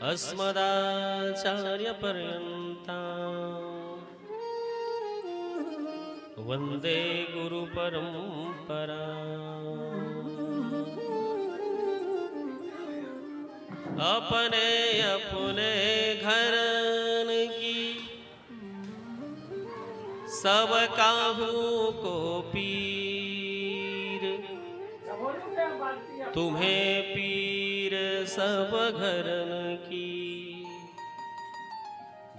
अस्मदाचार्यपर्यन्तां वन्दे गुरुपरम्पराम्। अपने अपने घर की सब काहू को पीर, तुम्हें पीर सब घरन की।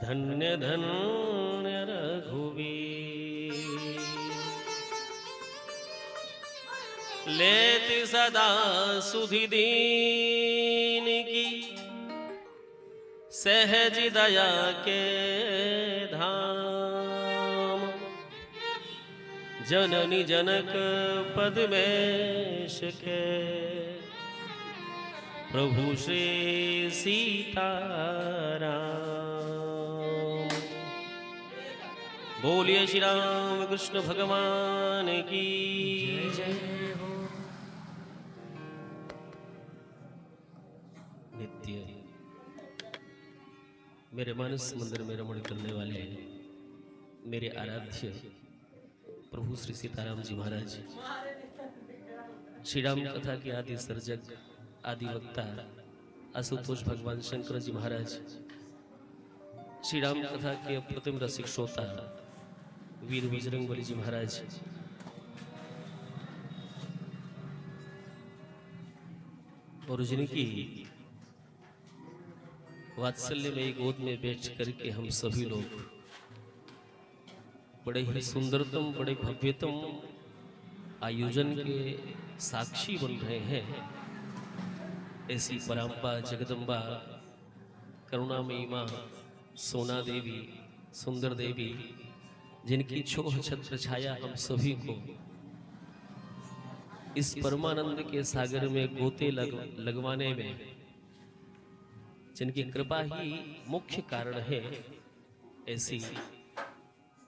धन्य धन्य रघुवीर, लेति सदा सुधि दीन की। सहज दया के धाम, जननी जनक पद में के। प्रभु श्री सीताराम। बोलिए श्री राम कृष्ण भगवान की जय हो। नित्य मेरे मानस मंदिर में रमण करने वाले मेरे आराध्य प्रभु श्री सीताराम जी महाराज, श्री राम कथा के आदि सर्जक आदि वक्ता आशुतोष भगवान शंकर जी महाराज, श्री राम कथा के अप्रतिम रसिक श्रोता वीर बजरंगबली जी महाराज, और जिनकी वात्सल्य में गोद में बैठ करके हम सभी लोग बड़े ही सुंदरतम बड़े भव्यतम आयोजन के साक्षी बन रहे हैं। ऐसी पराम्बा जगदम्बा करुणामयी माँ सोना देवी सुंदर देवी, जिनकी छोह छत्र छाया हम सभी को इस परमानंद के सागर में गोते लगवाने में, जिनकी कृपा ही मुख्य कारण है। ऐसी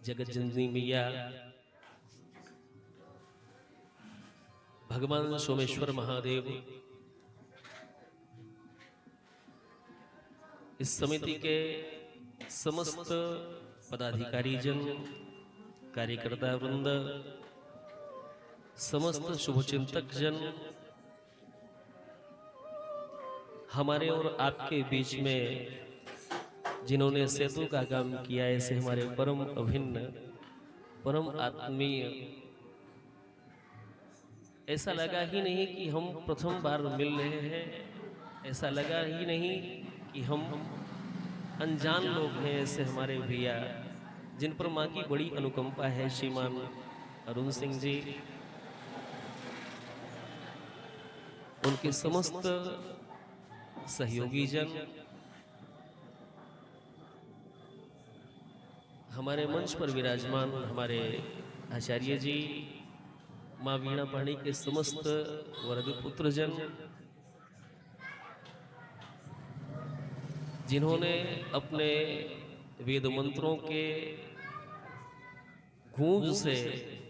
जगत जननी मैया भगवान सोमेश्वर महादेव इस समिति के समस्त पदाधिकारी जन, कार्यकर्ता वृंद, समस्त शुभचिंतक जन हमारे और आपके बीच में जिन्होंने सेतु का काम किया, ऐसे हमारे परम अभिन्न परम आत्मीय, ऐसा लगा ही नहीं कि हम प्रथम बार मिल रहे हैं, ऐसा लगा ही नहीं कि हम अनजान लोग हैं। ऐसे हमारे भैया जिन पर माँ की बड़ी अनुकंपा है, श्रीमान अरुण सिंह जी, उनके समस्त सहयोगी जन, हमारे मंच पर विराजमान हमारे आचार्य जी, माँ वीणा पाणी के समस्त वर्ग पुत्र जन, जिन्होंने अपने वेद मंत्रों के गूंज से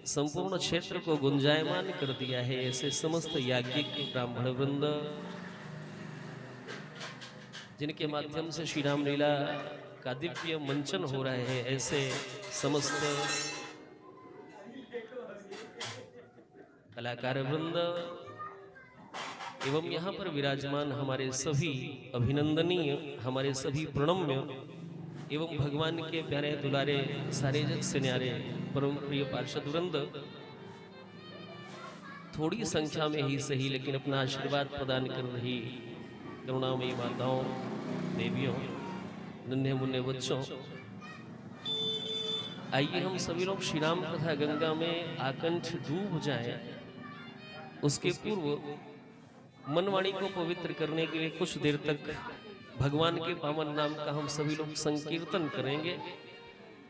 संपूर्ण क्षेत्र को गुंजायमान कर दिया है। ऐसे समस्त याज्ञिक ब्राह्मण वृंद, जिनके माध्यम से श्री राम लीला का दिव्य मंचन हो रहे हैं। ऐसे समस्त कलाकार वृंद एवं यहाँ पर विराजमान हमारे सभी अभिनंदनीय, हमारे सभी प्रणम्य एवं भगवान के प्यारे दुलारे सारे जग से न्यारे परम प्रिय पार्षद वृंद, थोड़ी संख्या में ही सही लेकिन अपना आशीर्वाद प्रदान कर रही करुणामयी माताओं, देवियों, नन्हे मुन्ने बच्चों, आइए हम सभी लोग श्री राम कथा गंगा में आकंठ डूब जाएं। उसके पूर्व मनवाणी को पवित्र करने के लिए कुछ देर तक भगवान के पावन नाम का हम सभी लोग संकीर्तन करेंगे।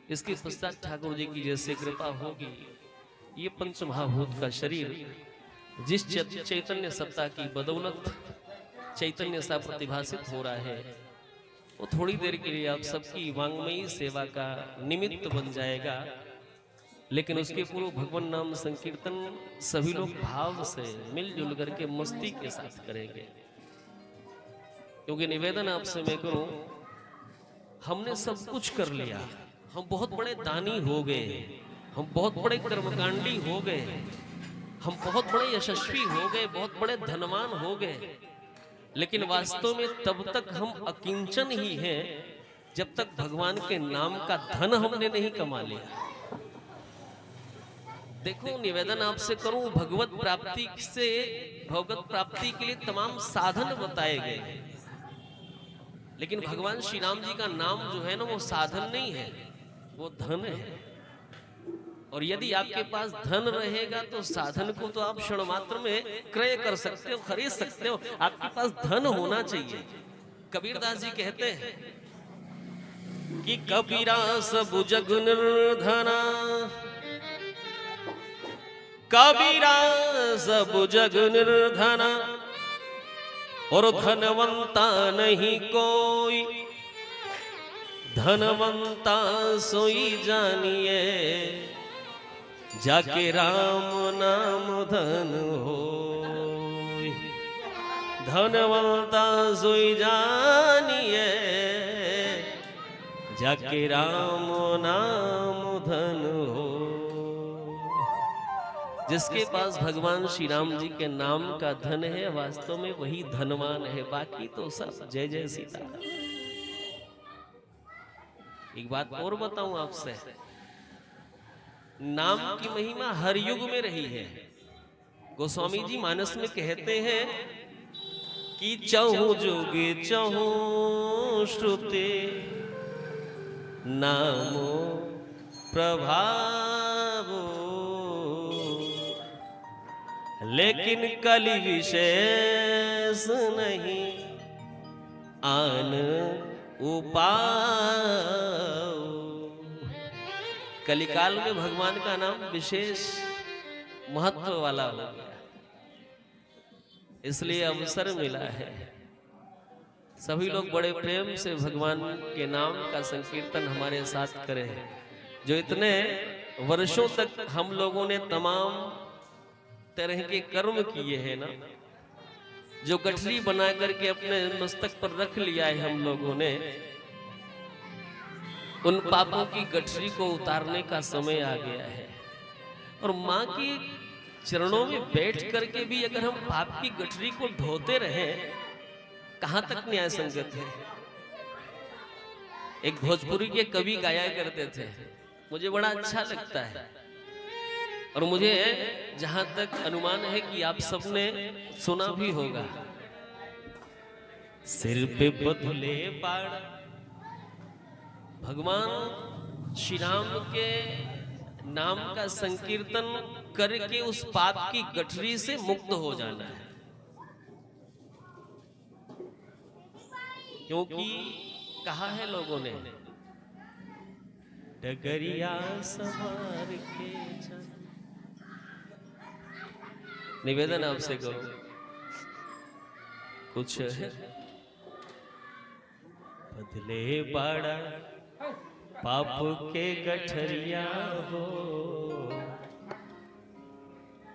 इसके पश्चात ठाकुर जी की जैसे कृपा होगी, ये पंचमहाभूत का शरीर जिस चैतन्य सत्ता की बदौलत चैतन्य सा प्रतिभासित हो रहा है, वो थोड़ी देर के लिए आप सबकी वांग्मयी सेवा का निमित्त बन जाएगा। लेकिन उसके पूर्व भगवान नाम संकीर्तन सभी लोग भाव से मिलजुल करके मस्ती के साथ करेंगे। क्योंकि निवेदन आपसे मैं करूं, हमने सब कुछ कर लिया, हम बहुत बड़े दानी हो गए, हम बहुत बड़े कर्मकांडी हो गए, हम बहुत बड़े यशस्वी हो गए, बहुत बड़े धनवान हो गए, लेकिन वास्तव में तब तक हम अकिंचन ही हैं जब तक भगवान के नाम का धन हमने नहीं कमा लिया। देखो, निवेदन आपसे करूं, भगवत प्राप्ति से, भगवत प्राप्ति के लिए तमाम साधन बताए गए, लेकिन भगवान श्री राम जी का नाम जो है ना, वो साधन नहीं है, वो धन है। और यदि आपके पास धन रहेगा तो साधन को तो आप क्षण मात्र में क्रय कर सकते हो, खरीद सकते हो। आपके पास धन होना चाहिए। कबीरदास जी कहते हैं कि कबीरा सब जग निर्धना, कबीरा सब जग निर्धना, और धनवंता नहीं कोई, धनवंता सोई जानिए, जाके राम नाम धन होय। धनवंता सोई जानिए, जाके राम नाम धन हो। जिसके पास भगवान श्री राम जी के नाम का धन है, वास्तव में वही धनवान है, बाकी तो सब जय जय सीताराम। एक बात और बताऊं आपसे, नाम की महिमा हर युग में रही है। गोस्वामी जी मानस में कहते हैं कि चहु जुगे चहु श्रुते नामो प्रभावो, लेकिन कलि विशेष नहीं आन उपाय। कलिकाल में भगवान का नाम विशेष महत्व वाला हो गया, इसलिए अवसर मिला है। सभी लोग बड़े प्रेम से भगवान के नाम का संकीर्तन हमारे साथ करें। जो इतने वर्षों तक हम लोगों ने तमाम तरह के कर्म किए हैं ना, जो गठरी बना करके अपने मस्तक पर रख लिया है हम लोगों ने, उन पापों की गठरी को उतारने का समय आ गया है। और माँ की चरणों में बैठ करके भी अगर हम पाप की गठरी को ढोते रहे, कहां तक न्याय संगत है। एक भोजपुरी के कवि गाया करते थे, मुझे बड़ा अच्छा लगता है, और मुझे जहां तक अनुमान है कि आप सबने सुना भी होगा। सिर पे बदले बाड़ा, भगवान श्री राम के नाम का संकीर्तन करके उस पाप की गठरी से मुक्त हो जाना है। क्योंकि कहा है लोगों ने, डगरिया सवार के चल। निवेदन आपसे करो, कुछ बदले बाड़ा पाप के गठरिया हो,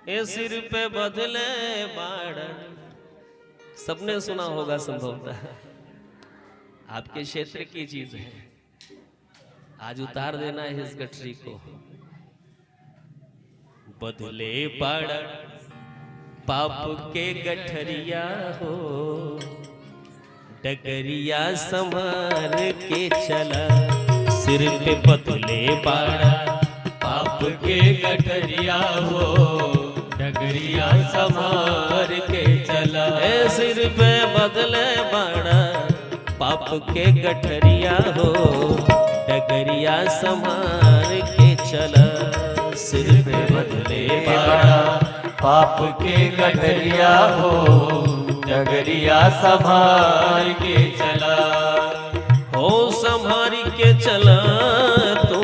ए सिर पे बदले बाड़ा। सबने सुना होगा संभवतः, आपके क्षेत्र की चीज है। आज उतार देना है इस गठरी को। बदले बाड़ा पाप के गठरिया हो, डगरिया संभाल के चला। सिर पे बदले बाड़ा पाप के गठरिया हो, डगरिया संभाल के चला। ए सिर पे बदले बाड़ा पाप के गठरिया हो, डगरिया संभाल के चला। सिर पे बदले बाड़ा पाप के गठरिया हो, डगरिया संभाल के चला। हो संभारी के चला, तू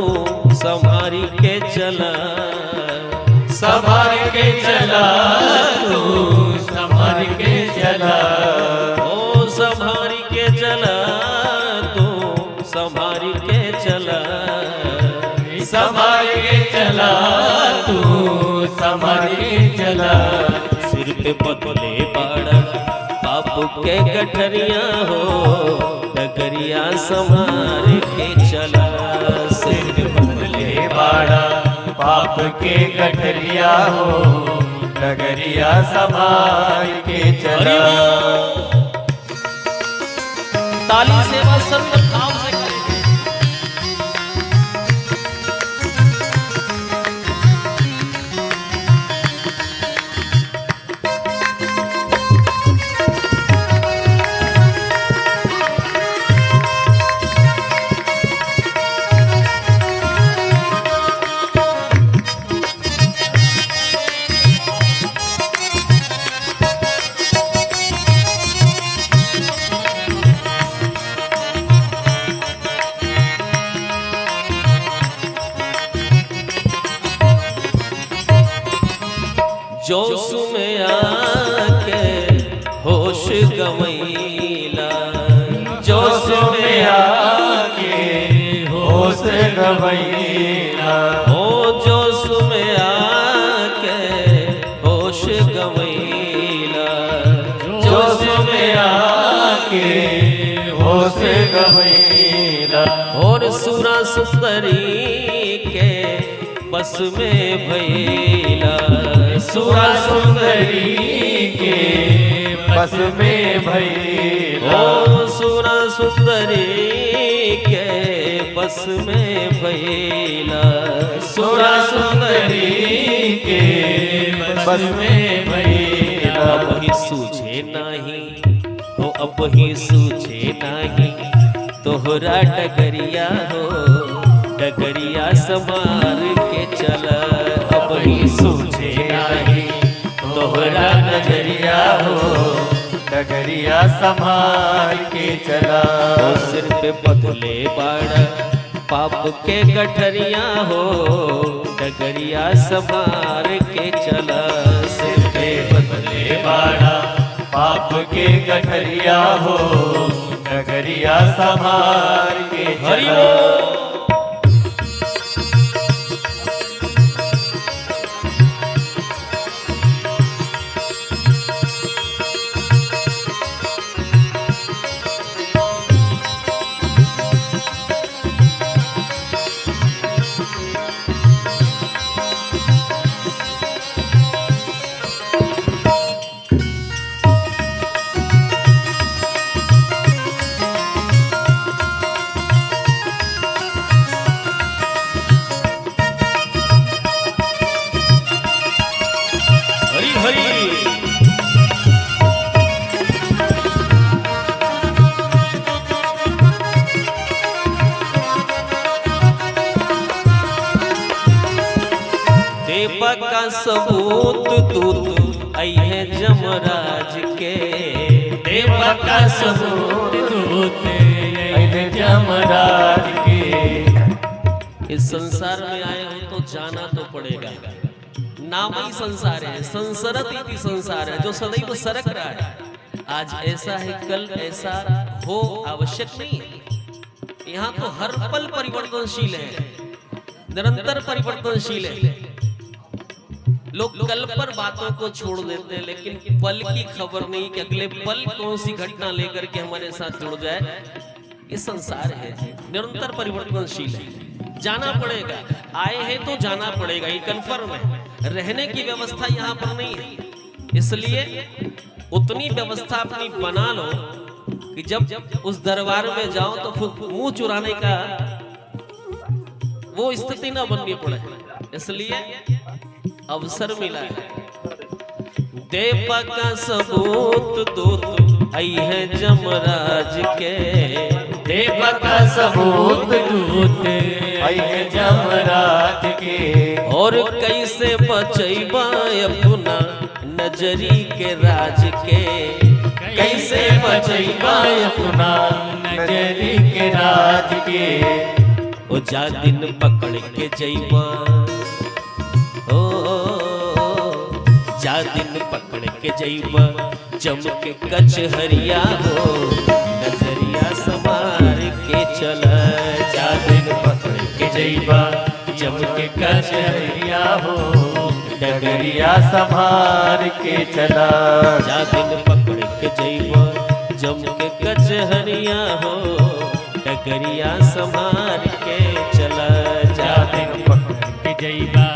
संभारी के चला। संभाल के चला, तू संभाल के चला। हो संभारी के चला, तू संभारी के चला। संभाल के चला, तू संभाल के चला। सिर पे बदले बाड़ा पाप पाप के गठरिया हो डगरिया संभार के चला। सिर बदले बाड़ा पाप के गठरिया हो डगरिया संभाल के चला। ताली सेवा सर्व भाव से करेंगे। जोश में आके होश गवैला। जोश में आके होश गवैला। ओ जोश में आके होश गवैला। जोश में आके होश गवैला। और सुरा सुंदरी के बस में भैला। सुरा सुंदरी के बस में भैला। ओ सुरा सुंदरी के बस में भैला। सुरा सुंदरी के बस में भैला। अब ही सूझे नहीं हो अब ही सूझे नहीं तोहरा डगरिया हो डगरिया संभार के चला। अब ही सूझे नहीं तोहरा नजरिया हो डगरिया संभाल के चला। तो सिर पे बदले बाड़ा पाप के गठरिया हो डगरिया संभार के चला। सिर पे बदले बाड़ा पाप के गठरिया हो डगरिया संभाल के चला। का सबूत दूत अये जमराज के। देवा का सबूत दूत अये जमराज के। इस संसार में आए हो तो जाना तो पड़ेगा। नाम ही संसार है, संसरत इति संसार है जो सदैव सरक रहा है। आज ऐसा है कल ऐसा हो आवश्यक नहीं है। यहाँ तो हर पल परिवर्तनशील है, निरंतर परिवर्तनशील है। लोग कल पर बातों को छोड़ देते हैं लेकिन पल की खबर नहीं कि अगले पल कौन सी घटना लेकर के हमारे साथ जुड़ जाए। ये संसार है निरंतर परिवर्तनशील है, जाना पड़ेगा। आए हैं तो जाना पड़ेगा, ये कन्फर्म है। रहने की व्यवस्था यहाँ पर नहीं है, इसलिए उतनी व्यवस्था अपनी बना लो कि जब उस दरबार में जाओ तो मुंह चुराने का वो स्थिति ना बननी पड़े। इसलिए अवसर मिला है। देवा का सबूत दूत अये जमराज के। देवा का सबूत दूत अये जमराज के। और कैसे बचैबा अपना नजरी के राज के। कैसे बचैबा अपना नजरी के राज के। ओ जा दिन पकड़ के जैबा जा दिन पकड़ के जैबा जम के कचहरिया हो नजरिया संभार के चला। जा दिन पकड़ के जैबा जम के कचहरिया हो डगरिया संभार के चला। जा दिन पकड़ के जैबा कचहरिया हो, डगरिया संभार के चला जा। जातिन पकड़ के जइबा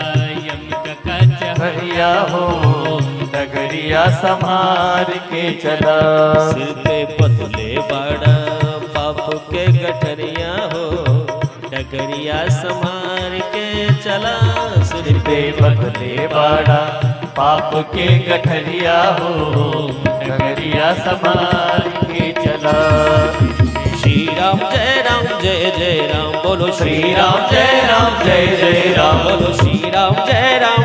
यम का कचहरिया हो, डगरिया संभार के चला। सिर पे बदले बाड़ा पाप के गठरिया हो, डगरिया संभार के चला। सिर पे बदले बाड़ा पाप के गठरिया हो, डगरिया संभाल के चला। श्री राम जय राम बोलो श्री राम जय राम जय जय राम। बोलो श्री राम जय राम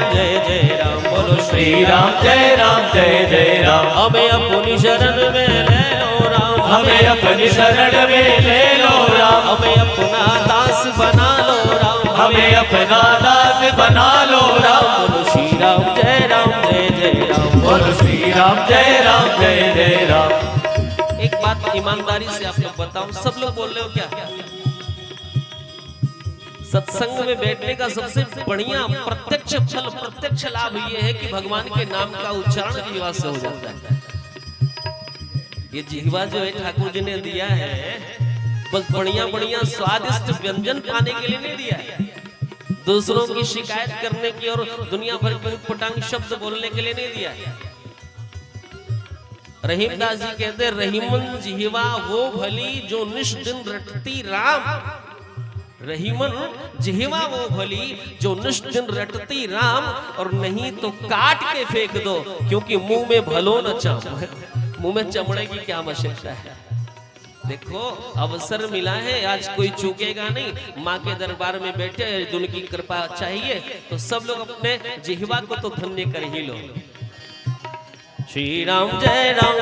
बोलो श्री राम जय राम जय जय राम। हमें अपनी शरण में ले लो राम, हमें अपनी शरण में ले लो राम। हमें अपना दास बना लो राम, हमें अपना दास बना लो राम। बोलो श्री राम जय जय राम। बोलो श्री राम जय जय राम। एक बात ईमानदारी से आप लोग बताओ, सब लोग बोल रहे हो क्या? सत्संग में बैठने का सबसे बढ़िया प्रत्यक्ष फल, प्रत्यक्ष लाभ ये है कि भगवान के नाम का उच्चारण जीवा से हो जाता है। ये जीवा जो है ठाकुर जी ने दिया है, बस बढ़िया बढ़िया स्वादिष्ट व्यंजन पाने के लिए नहीं दिया है, दूसरों की शिकायत करने की और दुनिया भर के उटपटांग शब्द बोलने के लिए नहीं दिया है। रहीमदास जी कहते रहीमन जिहवा वो भली जो निष्दिन रटती राम। रहीमन जिहवा वो भली जो निष्दिन रटती राम, और नहीं तो काट के फेंक दो, क्योंकि मुंह में भलो न चम। मुंह में चमड़े की क्या आवश्यकता है। देखो अवसर मिला है, आज कोई चूकेगा नहीं। माँ के दरबार में बैठे, उनकी कृपा चाहिए तो सब लोग अपने जिहवा को तो धन्य कर ही लो। श्री राम जय राम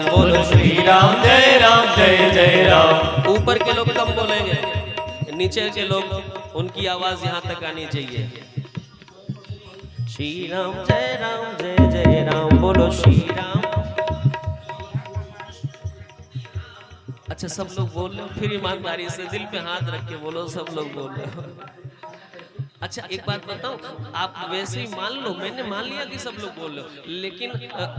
बोलो श्री राम जय जय राम। ऊपर के लोग कम बोलेंगे, नीचे के लोग उनकी आवाज यहाँ तक आनी चाहिए। श्री राम जय राम बोलो श्री राम। अच्छा सब लोग बोल रहे हो, फिर ईमानदारी से दिल पे हाथ रख के बोलो, सब लोग बोल रहे हो। अच्छा एक बात बताओ, आप वैसे ही मान लो, मैंने मान लिया कि सब लोग बोल रहे हो, लेकिन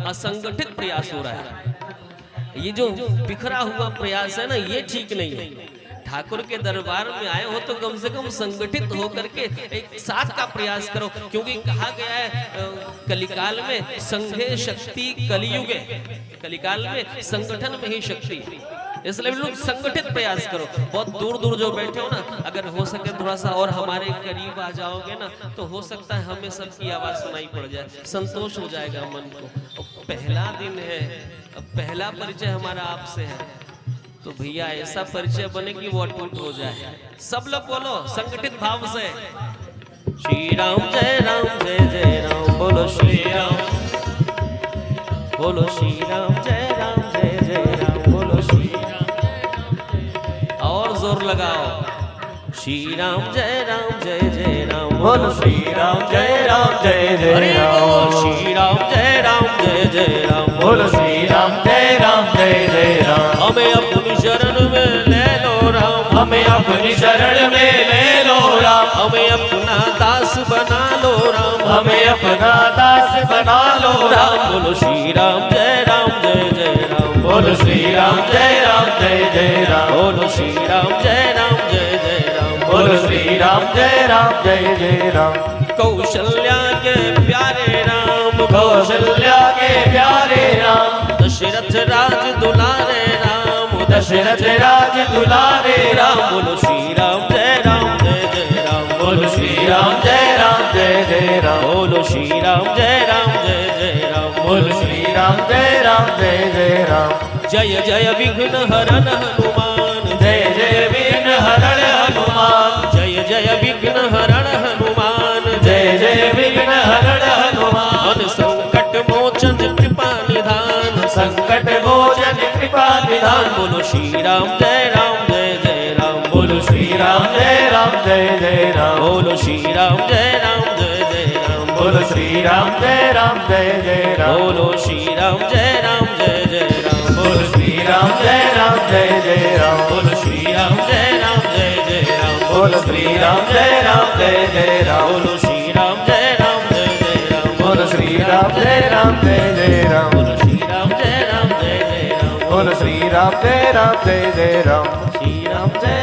असंगठित प्रयास हो रहा है। ये जो बिखरा हुआ प्रयास है ना, ये ठीक नहीं है। ठाकुर के दरबार में आए हो तो कम से कम संगठित होकर के एक साथ का प्रयास करो, क्योंकि कहा गया है कलिकाल में संघे शक्ति कलियुगे। कलिकाल में संगठन में ही शक्ति, इसलिए लोग संगठित प्रयास करो। बहुत दूर दूर जो बैठे हो ना, अगर हो सके थोड़ा सा और हमारे करीब आ जाओगे ना, तो हो सकता है हमें सबकी आवाज सुनाई पड़ जाए, संतोष हो जाएगा मन को। पहला दिन है, पहला परिचय हमारा आपसे है, तो भैया ऐसा परिचय बने कि वो अटूट हो जाए। सब लोग बोलो संगठित भाव से श्री राम जय राम बोलो श्री राम। बोलो श्री राम जय राम बोलो श्री राम। और जोर लगाओ, श्री राम जय राम बोलो श्री राम जय राम। श्री राम जय राम बोलो श्री राम जय राम। हमें अपनी शरण में ले लो राम, हमें अपनी शरण में ले लो राम। हमें अपना दास बना लो राम, हमें अपना दास बना लो राम। बोलो श्री राम जय राम बोलो श्री राम जय राम। बोलो श्री राम जय राम बोलो श्री राम जय राम। कौशल्या के प्यारे राम, कौशल्या के प्यारे राम। दशरथ राज दुलारे राम, दशरथ राज दुलारे राम। बोलो श्री राम जय राम बोलो श्री राम जय राम। बोलो श्री राम जय राम बोलो श्री राम जय राम। जय जय विघ्न हरन हनुमान, जय जय विघ्न हरण हनुमान। जय जय विघ्न हरण हनुमान, जय जय विघ्न हरण हनुमान। संकट मोचन कृपा निधान, संकट मोचन कृपा निधान। बोलो श्री राम जय राम बोलो श्री राम जय राम। बोलो श्री राम जय राम बोलो श्री राम जय राम। बोलो श्री राम जय राम बोलो श्री राम जय राम। बोलो श्री राम जय राम बोलो श्री राम जय राम। बोलो श्री राम जय राम बोलो श्री राम जय राम। बोलो श्री राम जय राम बोल श्री राम जय जय राम। श्री राम जय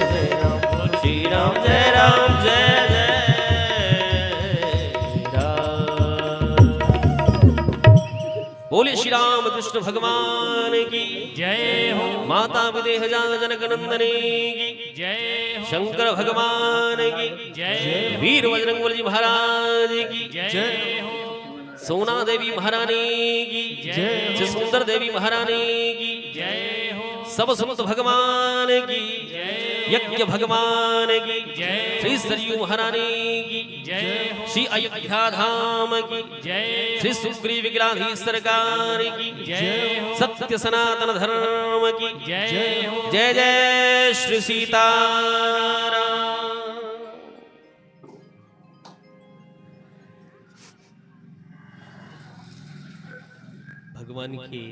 जय राम। श्री राम जय जय राम। बोले श्री राम कृष्ण भगवान की जय हो, माता विदेह जनक नंदनी की जय हो, शंकर भगवान की जय हो, वीर बजरंगबली जी महाराज की जय हो, सोना देवी महारानी की जय हो, सुंदर देवी महारानी की जय हो, सब संत भगवान की यज्ञ भगवान की श्री सरयू महारानी की जय हो, श्री अयोध्या धाम की जय श्री सुग्रीव गिलाधीश सरकार की जय हो, सत्य सनातन धर्म की जय हो, जय जय श्री सीताराम। भगवान की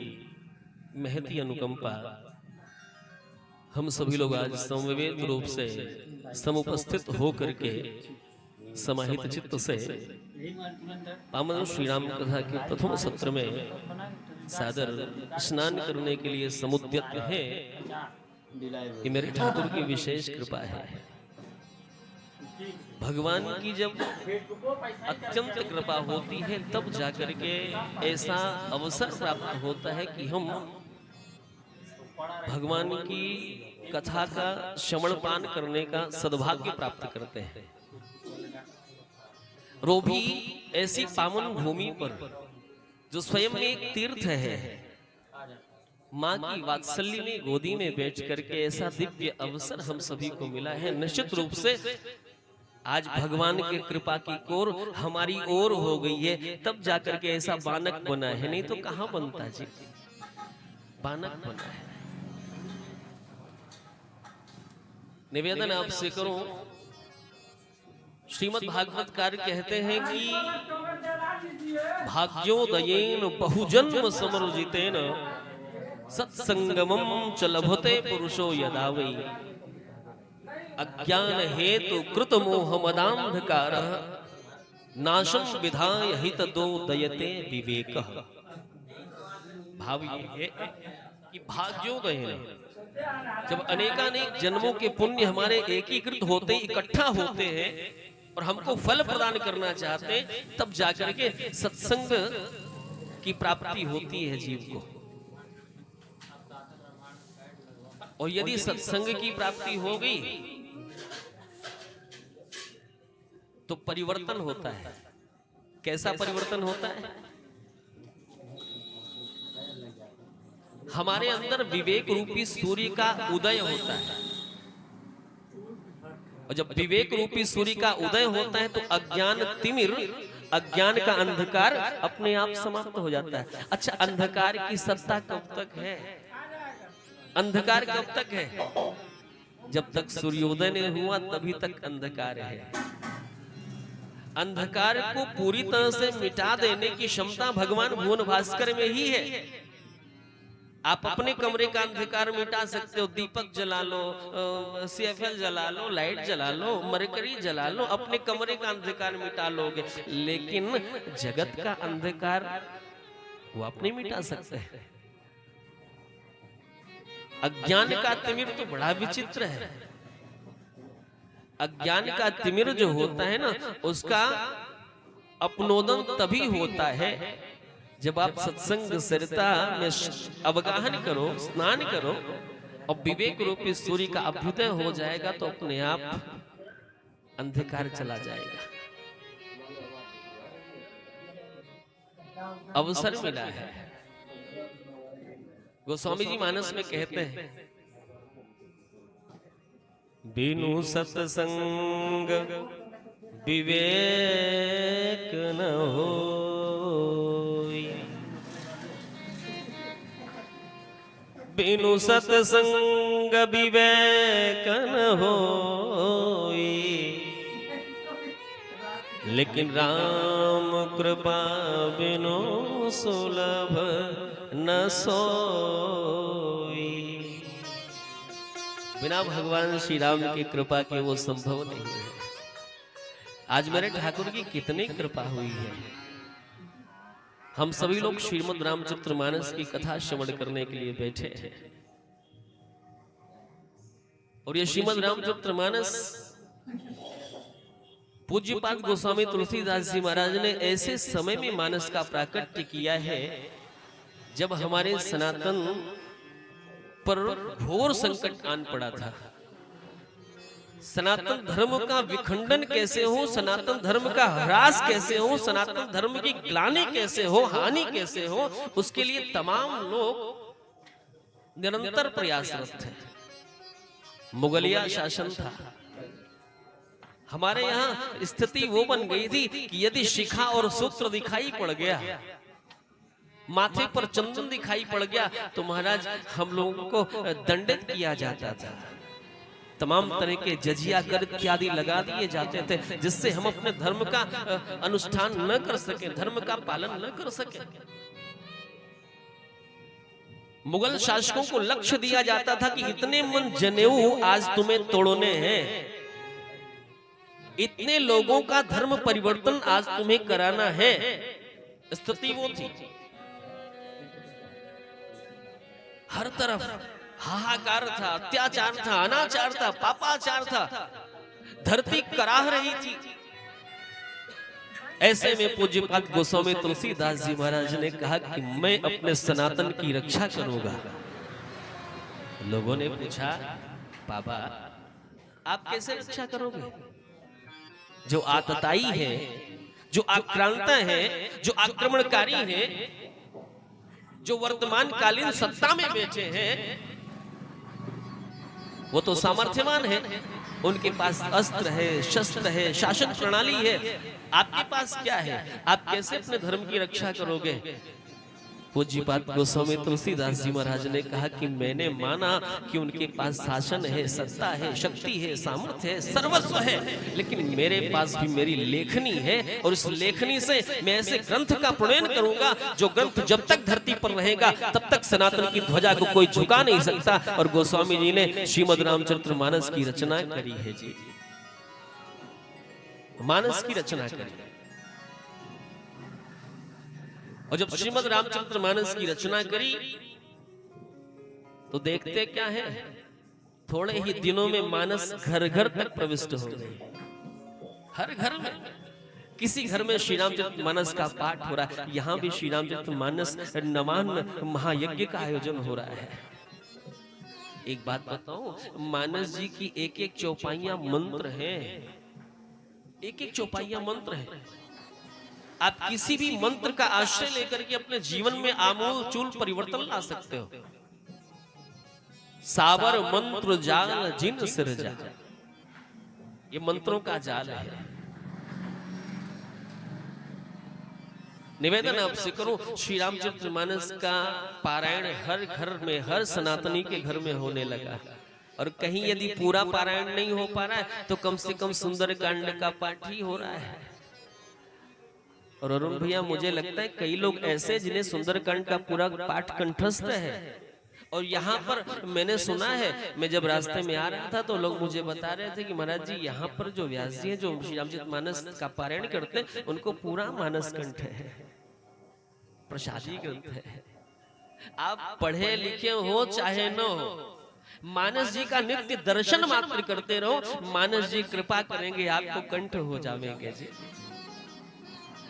महती अनुकंपा हम सभी लोग आज समवेत रूप से समुपस्थित होकर के समाहित चित्त से पावन श्री राम कथा के प्रथम सत्र में सादर स्नान करने के लिए समुद्यत है। ये मेरे ठाकुर की विशेष कृपा है। भगवान की जब अत्यंत कृपा होती है तब जाकर के ऐसा अवसर प्राप्त होता है कि हम भगवान की कथा का श्रवण पान करने का सद्भाग्य प्राप्त करते हैं। रोभी ऐसी पावन भूमि पर जो स्वयं एक तीर्थ है, माँ की वात्सल्य गोदी में बैठ करके ऐसा दिव्य अवसर हम सभी को मिला है। निश्चित रूप से आज भगवान की कृपा की कोर हमारी ओर हो गई है, तब जाकर के ऐसा बानक बना है, नहीं तो कहां बनता जी। बानक बना है। निवेदन आपसे करूं, श्रीमद् भागवत कार्य कहते हैं कि भाग्योदयेन बहुजन्म समर्जितेन सत्संगमं च लभते पुरुषो यदा वै अज्ञान हेतु कृत मोह मदांधकार नाशम विधाय हित दो दयते विवेक। भाव ये है कि भाग्योदय जब अनेकानेक जन्मों के पुण्य हमारे एकीकृत होते इकट्ठा होते हैं और हमको फल प्रदान करना चाहते तब जाकर के सत्संग की प्राप्ति होती है जीव को। और यदि सत्संग की प्राप्ति हो गई तो परिवर्तन होता है। कैसा परिवर्तन होता है? हमारे अंदर विवेक रूपी सूर्य का उदय होता है, और जब विवेक रूपी सूर्य का उदय होता है तो अज्ञान तिमिर, अज्ञान का अंधकार अपने आप समाप्त हो जाता है। अच्छा, अंधकार की सत्ता कब तक है? अंधकार कब तक है? जब तक सूर्योदय नहीं हुआ तभी तक अंधकार है। अंधकार को पूरी तरह से मिटा देने की क्षमता भगवान भुवन भास्कर में ही है। आप अपने कमरे का अंधकार मिटा सकते हो, दीपक जला लो, CFL जला लो, लाइट जला लो, मरकरी जला लो, अपने कमरे का अंधकार मिटा लोगे, लेकिन जगत का अंधकार वो आप नहीं मिटा सकते। अज्ञान का तिमिर तो बड़ा विचित्र है। अज्ञान का तिमिर जो होता है ना, उसका अपनोदन तभी होता है जब आप सत्संग सरिता में अवगाहन करो, स्नान करो और विवेक रूपी सूर्य का अभ्युदय हो जाएगा तो अपने आप अंधकार चला जाएगा। अवसर मिला है। गोस्वामी जी मानस में कहते हैं, बिनु सत्संग विवेक न होई, बिनु सत्संग विवेक न होई, लेकिन राम कृपा बिनु सुलभ न सोई। बिना भगवान श्री राम की कृपा के वो संभव नहीं है। आज मेरे ठाकुर की कितनी कृपा हुई है। हम सभी लोग श्रीमद् रामचरितमानस की कथा श्रवण करने के लिए बैठे हैं और ये श्रीमद् रामचरितमानस पूज्यपाद गोस्वामी तुलसीदास जी महाराज ने ऐसे समय में मानस का प्राकट्य किया है जब हमारे सनातन पर घोर संकट आन पड़ा था। सनातन धर्म का विखंडन कैसे हो, सनातन धर्म का ह्रास कैसे हो, सनातन धर्म की ग्लानि कैसे हो, हानि कैसे हो, उसके लिए तमाम लोग निरंतर प्रयासरत थे। मुगलिया शासन था। हमारे यहाँ स्थिति वो बन गई थी कि यदि शिखा और सूत्र दिखाई पड़ गया, माथे पर चंदन दिखाई पड़ गया, तो महाराज हम लोगों को दंडित किया जाता था। तमाम तरह के जजिया कर इत्यादि लगा दिए जाते थे, जिससे हम अपने धर्म का अनुष्ठान न कर सके, धर्म का पालन न कर सके। मुगल शासकों को लक्ष्य दिया जाता था कि इतने मन जनेऊ आज तुम्हें तोड़ने हैं, इतने लोगों का धर्म परिवर्तन आज तुम्हें कराना है। स्थिति वो थी। हर तरफ हाहाकार था, अत्याचार था, अनाचार था, पापाचार था, धरती कराह रही थी। ऐसे में पूज्यपाद गोस्वामी तुलसीदास जी महाराज ने कहा कि मैं अपने सनातन की रक्षा करूंगा। लोगों ने पूछा, बाबा आप कैसे रक्षा करोगे? जो आतताई है, जो आक्रांता है, जो आक्रमणकारी है, जो वर्तमान कालीन सत्ता में बैठे हैं, वो तो सामर्थ्यवान है, उनके पास अस्त्र है, शस्त्र है, शासन प्रणाली है। आपके पास क्या है? आप कैसे अपने धर्म की रक्षा करोगे? पूज्यपाद गोस्वामी तुलसीदास जी महाराज ने कहा कि मैंने माना कि उनके पास शासन है, सत्ता है, शक्ति है, सामर्थ्य है, सर्वस्व है, लेकिन मेरे पास भी मेरी लेखनी है और इस लेखनी से मैं ऐसे ग्रंथ का प्रणयन करूंगा जो ग्रंथ जब तक धरती पर रहेगा तब तक सनातन की ध्वजा को कोई झुका नहीं सकता। और गोस्वामी जी ने श्रीमद् रामचरितमानस की रचना करी है जी, मानस की रचना करी। और जब श्रीमद् रामचरितमानस की रचना करी तो देखते क्या है, थोड़े ही दिनों में मानस घर घर तक प्रविष्ट हो गई। हर घर में, किसी घर में श्री रामचरितमानस का पाठ हो रहा है। यहां भी श्री रामचरितमानस नवान महायज्ञ का आयोजन हो रहा है। एक बात बताऊं, मानस जी की एक एक चौपाइयां मंत्र हैं, एक एक चौपाइयां मंत्र हैं। आप किसी भी मंत्र का आश्रय लेकर के अपने जीवन में आमूल चूल परिवर्तन ला सकते हो। साबर मंत्र जाल जिन सिरजा, ये मंत्रों का जाल है। निवेदन आपसे करूं, श्री रामचरितमानस का पारायण हर घर में, हर सनातनी के घर में होने लगा। और कहीं यदि पूरा पारायण नहीं हो पा रहा है तो कम से कम सुंदरकांड का पाठ ही हो रहा है। और अरुण भैया, मुझे लगता है कई लोग ऐसे जिन्हें सुंदरकांड का पूरा पाठ कंठस्थ है। और यहाँ पर मैंने सुना है, मैं जब रास्ते में आ रहा था तो लोग मुझे बता रहे थे कि महाराज जी यहाँ पर जो व्यास जी हैं जो श्री रामचरितमानस का पारायण करते हैं उनको पूरा मानस कंठ है, प्रसादी ग्रंथ है। आप पढ़े लिखे हो चाहे न हो, मानस जी का नित्य दर्शन मात्र करते रहो, मानस जी कृपा करेंगे, आपको कंठ हो जाएंगे जी।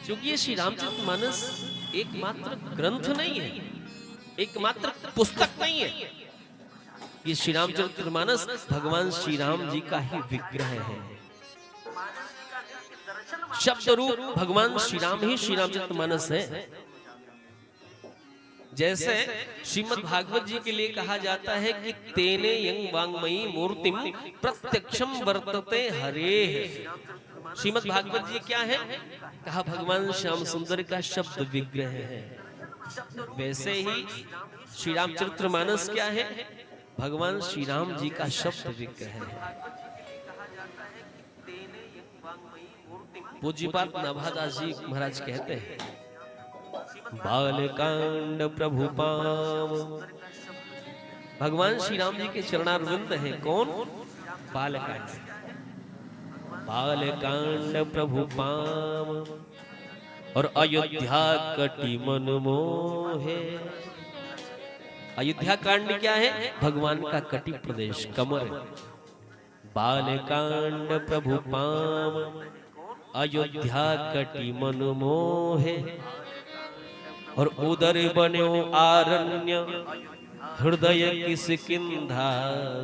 क्योंकि ये श्री रामचरितमानस एकमात्र ग्रंथ नहीं है, एकमात्र पुस्तक नहीं है। ये श्री रामचरितमानस भगवान श्री राम जी का ही विग्रह है। शब्द रूप भगवान श्री राम ही श्री रामचरितमानस है। जैसे श्रीमद् भागवत जी के लिए कहा जाता है कि तेने यंग वांगमयी मूर्तिम प्रत्यक्षम वर्तते हरे। श्रीमद् भागवत जी क्या है? कहा भगवान श्याम सुंदर का शब्द विग्रह है। वैसे ही श्री रामचरितमानस क्या है? भगवान श्री राम जी का शब्द विग्रह है। पूज्यपाद नाभादास जी महाराज कहते हैं, बालकांड प्रभु पाम। भगवान श्री राम जी के चरणारविंद है। कौन? बालकांड। बालकांड प्रभु पाम। और अयोध्या कटी मन मोहे। अयोध्या कांड क्या है? भगवान का कटी प्रदेश कमर। बाल कांड प्रभु पाम, अयोध्या कटी मन मोहे। और उदर बन्यो आरण्य, हृदय किसकिंधा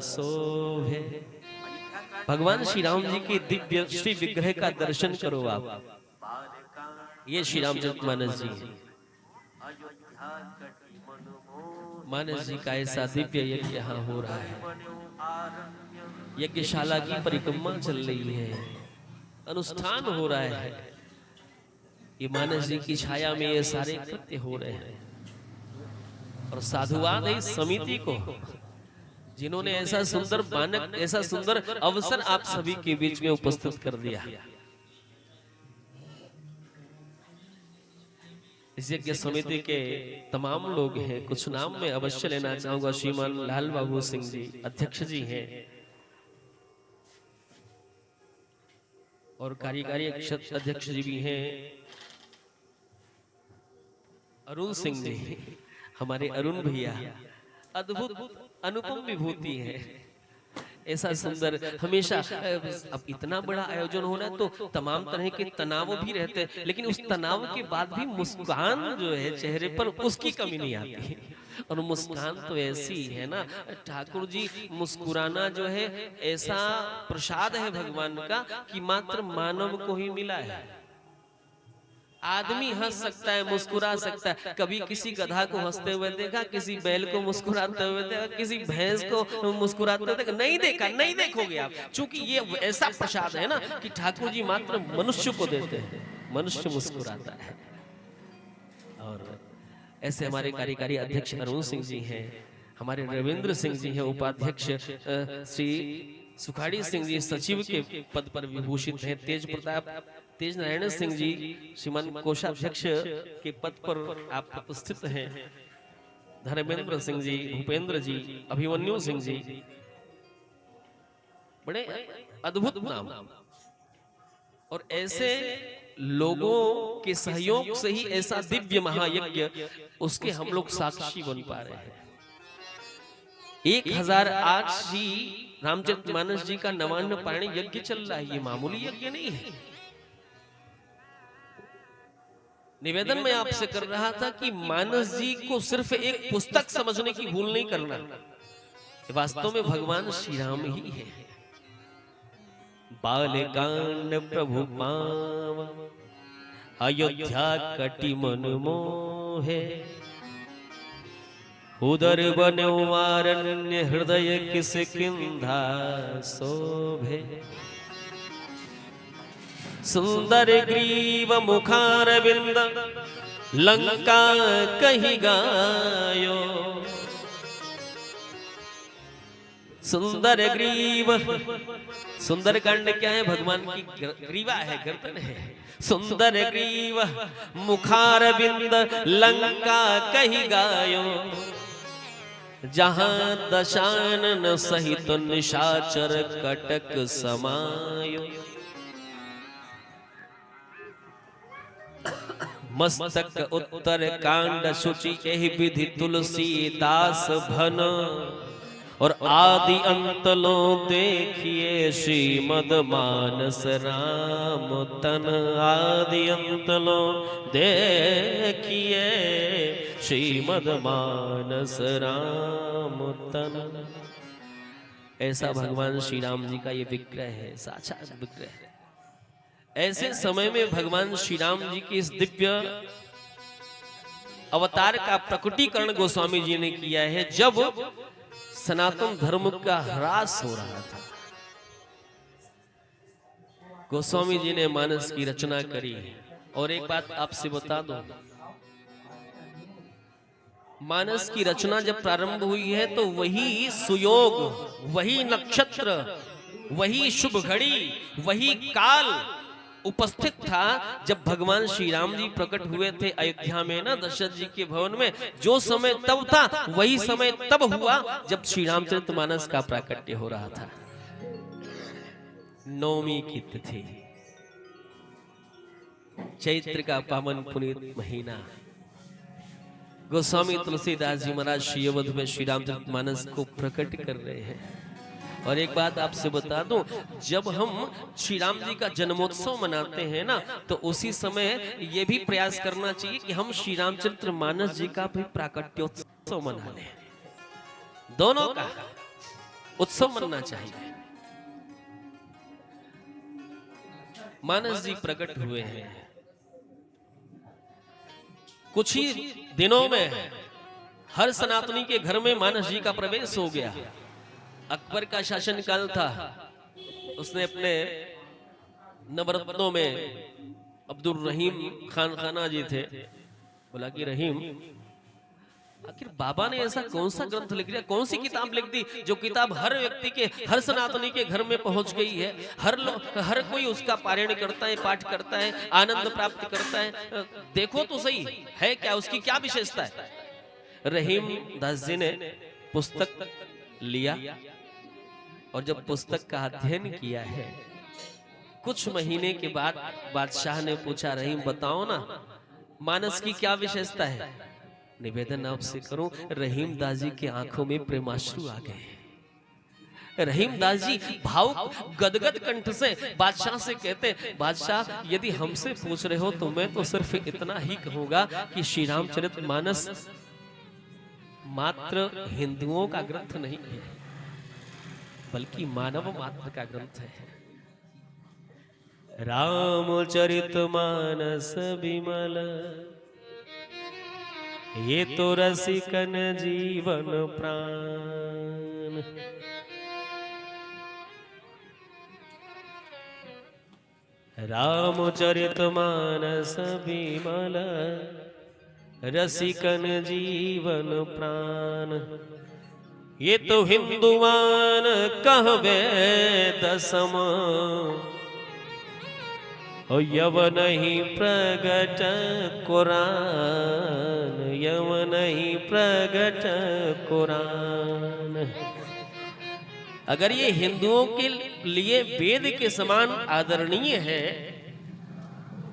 शोभे। भगवान श्री राम जी के दिव्य श्री विग्रह का दर्शन करो आप। ये श्री रामचरितमानस जी है। मानस जी का ऐसा दिव्य यज्ञ यहाँ हो रहा है। यज्ञशाला की परिक्रमा चल रही है, अनुष्ठान हो रहा है। ये मानस जी की छाया में ये सारे कृत्य हो रहे हैं। और साधुवाद है इस समिति को, जिन्होंने ऐसा सुंदर मानक, ऐसा सुंदर अवसर आप सभी के बीच में उपस्थित कर दिया। इस यज्ञ समिति के तमाम लोग हैं, कुछ नाम मैं अवश्य लेना चाहूंगा। श्रीमान लाल बाबू सिंह जी अध्यक्ष जी हैं, और कार्यकारी अध्यक्ष जी भी हैं अरुण सिंह जी, हमारे अरुण भैया अद्भुत अनुपम विभूति है। ऐसा सुंदर हमेशा, अब इतना बड़ा आयोजन हो रहा है तो तमाम तरह के तनाव भी रहते हैं, लेकिन उस तनाव के बाद भी मुस्कान जो है चेहरे पर, उसकी कमी नहीं आती। और मुस्कान तो ऐसी है ना, ठाकुर जी मुस्कुराना जो है ऐसा प्रसाद है भगवान का कि मात्र मानव को ही मिला है। आदमी हंस सकता है, मुस्कुरा सकता है। कभी किसी गधा को हंसते हुए देखा, किसी बैल को मुस्कुराते हुए देखा, किसी भैंस को मुस्कुराते हुए देखा? नहीं देखा, नहीं देखोगे आप। चूंकि ये ऐसा प्रसाद है ना कि ठाकुर जी मात्र मनुष्य को देते हैं, मनुष्य मुस्कुराता है। और ऐसे हमारे कार्यकारी अध्यक्ष अरुण सिंह जी हैं, हमारे रविंद्र सिंह जी हैं, उपाध्यक्ष श्री सुखाड़ी सिंह जी सचिव के पद पर विभूषित हैं, तेज नारायण सिंह जी श्रीमान कोषाध्यक्ष के पद पर आप उपस्थित हैं, धर्मेंद्र सिंह जी, भूपेंद्र जी, अभिमन्यु सिंह जी, बड़े अद्भुत नाम। और ऐसे लोगों के सहयोग से ही ऐसा दिव्य महायज्ञ, उसके हम लोग साक्षी बन पा रहे हैं। 1008 जी रामचरितमानस जी का नवान्न पारायण यज्ञ चल रहा है, ये मामूली यज्ञ नहीं है। निवेदन मैं आपसे कर रहा था कि मानस जी को सिर्फ एक पुस्तक समझने की भूल नहीं करना, वास्तव में भगवान श्री राम ही है। बालकांड प्रभु पाव, अयोध्या कटी मन मोहे। उदर बन्यो आरण्य, हृदय किसकिंधा शोभे। सुंदर ग्रीव मुखारविंद, लंका कहीं गायो। सुंदर ग्रीव, सुंदर कांड क्या है? भगवान की ग्रीवा है, गर्दन है। सुंदर ग्रीव मुखारविंद, लंका कहीं गायो। जहां दशानन सहित निशाचर कटक समायो। मस्तक उत्तर कांड शुचि, एहि विधि तुलसीदास भन। और आदि अंत लो देखिए, श्रीमद मानस राम तन। आदि अंत लो देखिए, श्रीमद मानस राम तन। ऐसा भगवान श्री राम जी का ये विग्रह है, साक्षात विग्रह है। ऐसे समय में भगवान श्री राम जी की इस दिव्य अवतार का प्रकटीकरण गोस्वामी जी ने किया है, जब सनातन धर्म का ह्रास हो रहा था। गोस्वामी जी ने मानस की रचना करी। और एक बात आपसे बता दो, मानस की रचना जब प्रारंभ हुई है तो वही सुयोग, वही नक्षत्र, वही शुभ घड़ी, वही काल उपस्थित था जब भगवान श्री राम जी प्रकट हुए थे अयोध्या में ना, दशरथ जी के भवन में। जो समय तब था वही समय तब हुआ जब श्री रामचरितमानस का प्राकट्य हो रहा था। नवमी की तिथि, चैत्र का पावन पुनीत महीना, गोस्वामी तुलसीदास जी महाराज श्री अवध में श्री रामचरितमानस को प्रकट कर रहे हैं। और एक बात आपसे बता दूं, जब हम श्री राम जी का जन्मोत्सव मनाते हैं ना, तो उसी समय ये भी प्रयास करना चाहिए कि हम श्री रामचरितमानस जी का भी प्राकट्योत्सव मना लें। दोनों का उत्सव मनना चाहिए। मानस जी प्रकट हुए हैं, कुछ ही दिनों में हर सनातनी के घर में मानस जी का प्रवेश हो गया। अकबर का शासन काल था, उसने अपने नवरत्नों में अब्दुल रहीम खान खाना जी थे, बोला कि रहीम, आखिर बाबा ने ऐसा कौन सा ग्रंथ लिख दिया, कौन सी किताब लिख दी जो किताब हर व्यक्ति के, हर सनातनी के घर में पहुंच गई है, हर कोई उसका पारायण करता है, पाठ करता है, आनंद प्राप्त करता है। देखो तो सही है क्या, उसकी क्या विशेषता है। रहीम दास जी ने पुस्तक लिया और जब पुस्तक का अध्ययन किया है, कुछ महीने के बाद बादशाह ने पूछा, रहीम बताओ ना मानस की क्या विशेषता है। निवेदन आपसे करूं, रहीम दास जी की आंखों में प्रेमाश्रु आ गए। रहीम दास जी भावुक गदगद कंठ से बादशाह से कहते, बादशाह यदि हमसे पूछ रहे हो तो मैं तो सिर्फ इतना ही कहूंगा कि श्री रामचरितमानस मात्र हिंदुओं का ग्रंथ नहीं है, बल्कि मानव मात्र का ग्रंथ है। रामचरितमानस विमल ये तो रसिकन जीवन प्राण। रामचरितमानस विमल रसिकन जीवन प्राण। ये तो हिंदुमान कहवे दसम, यवन ही प्रगट कुरान, यवन ही प्रगट कुरान। अगर ये हिंदुओं के लिए वेद के समान आदरणीय है,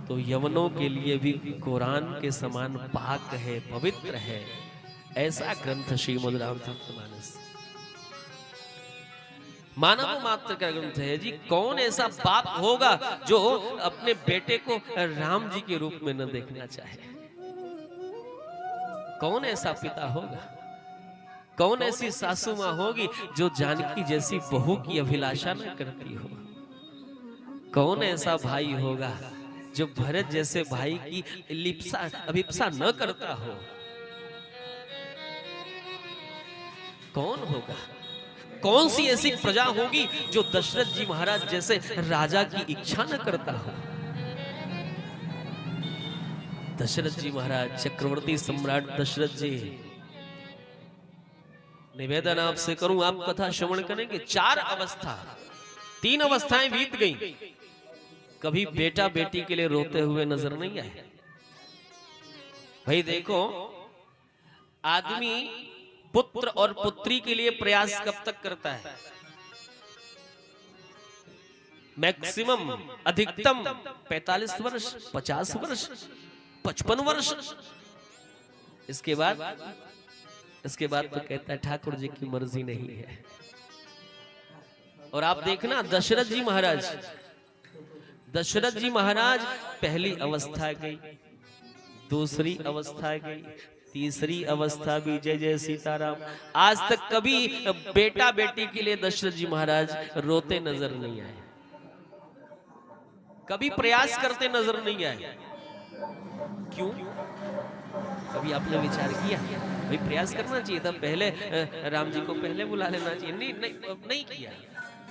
तो यवनों के लिए भी कुरान के समान पाक है, पवित्र है। ऐसा ग्रंथ श्रीमद् रामचरितमानस मानव मात्र का ग्रंथ है जी। कौन ऐसा बाप होगा जो अपने बेटे को राम जी के रूप में न देखना चाहे? कौन ऐसा पिता होगा? कौन ऐसी सासू मां होगी जो जानकी जैसी बहू की अभिलाषा न करती हो? कौन ऐसा भाई होगा जो भरत जैसे भाई की अभिप्सा न करता हो? कौन होगा? कौन सी ऐसी प्रजा होगी जो दशरथ जी महाराज जैसे राजा की इच्छा न करता हो? दशरथ जी महाराज, चक्रवर्ती सम्राट दशरथ जी, निवेदन आपसे करूं, आप कथा श्रवण करेंगे, 4 अवस्था, 3 अवस्थाएं बीत गई, कभी बेटा बेटी के लिए रोते हुए नजर नहीं आए। भाई देखो, आदमी पुत्र और पुत्री के लिए प्रयास कब तक करता है? मैक्सिमम, अधिकतम 45 वर्ष, 50 वर्ष, 55 वर्ष। इसके बाद तो कहता है ठाकुर जी की मर्जी नहीं है। और आप देखना, दशरथ जी महाराज पहली अवस्था गई, दूसरी अवस्था गई, तीसरी अवस्था भी जय जय सीताराम। आज तक कभी बेटा बेटी के लिए दशरथ जी महाराज रोते नजर नहीं आए, कभी प्रयास करते नजर नहीं आए। क्यों? कभी आपने विचार किया? भाई प्रयास करना चाहिए था, पहले राम जी को पहले बुला लेना चाहिए। नहीं किया।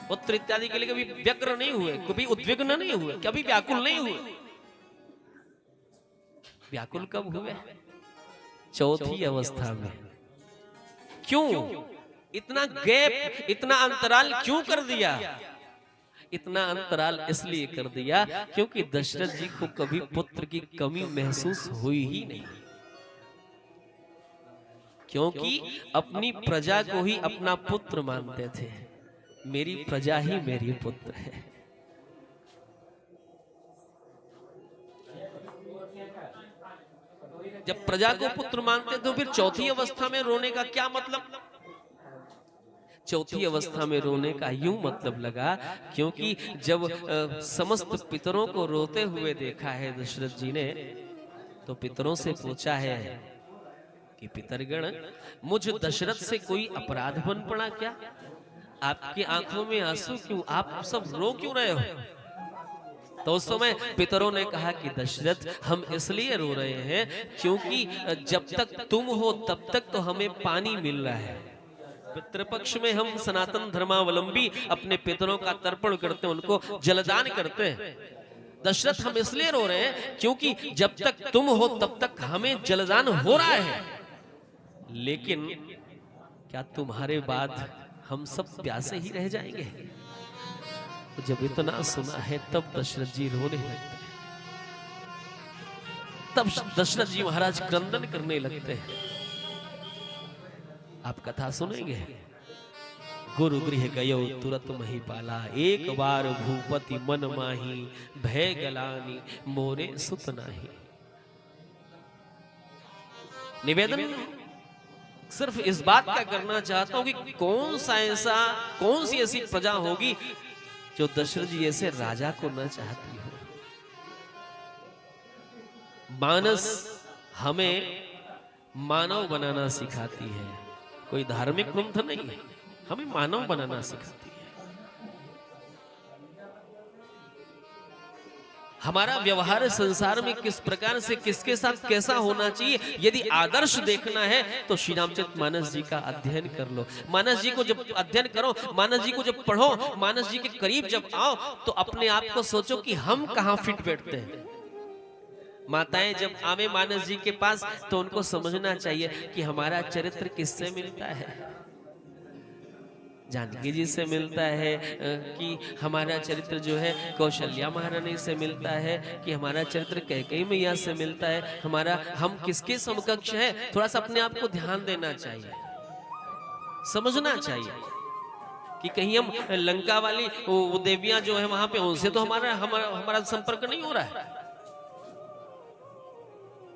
पुत्र इत्यादि के लिए कभी व्यग्र नहीं हुए, कभी उद्विग्न नहीं हुए, कभी व्याकुल नहीं हुए। व्याकुल कब हुए? चौथी अवस्था में। क्यों इतना गैप, इतना अंतराल क्यों कर दिया? इतना अंतराल इसलिए कर दिया क्योंकि दशरथ जी को कभी पुत्र की कमी महसूस हुई ही नहीं, क्योंकि अपनी प्रजा को ही अपना पुत्र मानते थे। मेरी प्रजा ही मेरी पुत्र है। जब प्रजा को पुत्र मानते तो फिर चौथी अवस्था में रोने का क्या मतलब? चौथी अवस्था में रोने का यूं मतलब लगा क्योंकि जब समस्त पितरों को रोते हुए देखा है दशरथ जी ने, तो पितरों से पूछा है कि पितरगण, मुझ दशरथ से कोई अपराध बन पड़ा क्या? आपकी आंखों में आंसू क्यों? आप सब रो क्यों रहे हो? तो उस समय पितरों ने कहा कि दशरथ, हम इसलिए रो रहे हैं क्योंकि जब तक तुम हो तब तक तो हमें पानी मिल रहा है। पितृपक्ष में हम सनातन धर्मावलंबी अपने पितरों का तर्पण करते हैं, उनको जलदान करते हैं। दशरथ, हम इसलिए रो रहे हैं क्योंकि जब तक तुम हो तब तक हमें जलदान हो रहा है, लेकिन क्या तुम्हारे बाद हम सब प्यासे ही रह जाएंगे? तो जब इतना सुना है तब दशरथ जी रोने लगते हैं। तब दशरथ जी महाराज क्रंदन करने लगते हैं। आप कथा सुनेंगे। गुरु गृह गयो तुरत महिपाला, एक बार भूपति मन माही, भय गलानी मोरे सुत नाही। निवेदन सिर्फ इस बात का करना चाहता हूं कि कौन सी ऐसी प्रजा होगी जो दशरथ जी ऐसे राजा को न चाहती हो। मानस हमें मानव बनाना सिखाती है, कोई धार्मिक ग्रंथ नहीं है, हमें मानव बनाना सिखाती है। हमारा व्यवहार संसार में किस प्रकार से किसके साथ कैसा होना चाहिए, यदि आदर्श देखना है तो श्री रामचरितमानस जी का अध्ययन कर लो। मानस जी को जब अध्ययन करो, मानस जी को जब पढ़ो, मानस जी के करीब जब आओ तो अपने आप को सोचो कि हम कहां फिट बैठते हैं। माताएं जब आवे मानस जी के पास तो उनको समझना चाहिए कि हमारा चरित्र किससे मिलता है। जानकी जी से मिलता है कि हमारा चरित्र जो है कौशल्या महारानी से मिलता है, कि हमारा चरित्र कैकेयी मैया से मिलता है। हम किसके समकक्ष है, थोड़ा सा अपने आप को ध्यान देना चाहिए, समझना चाहिए कि कहीं हम लंका वाली वो देवियां जो है वहां पे, उनसे तो हमारा संपर्क नहीं हो रहा है।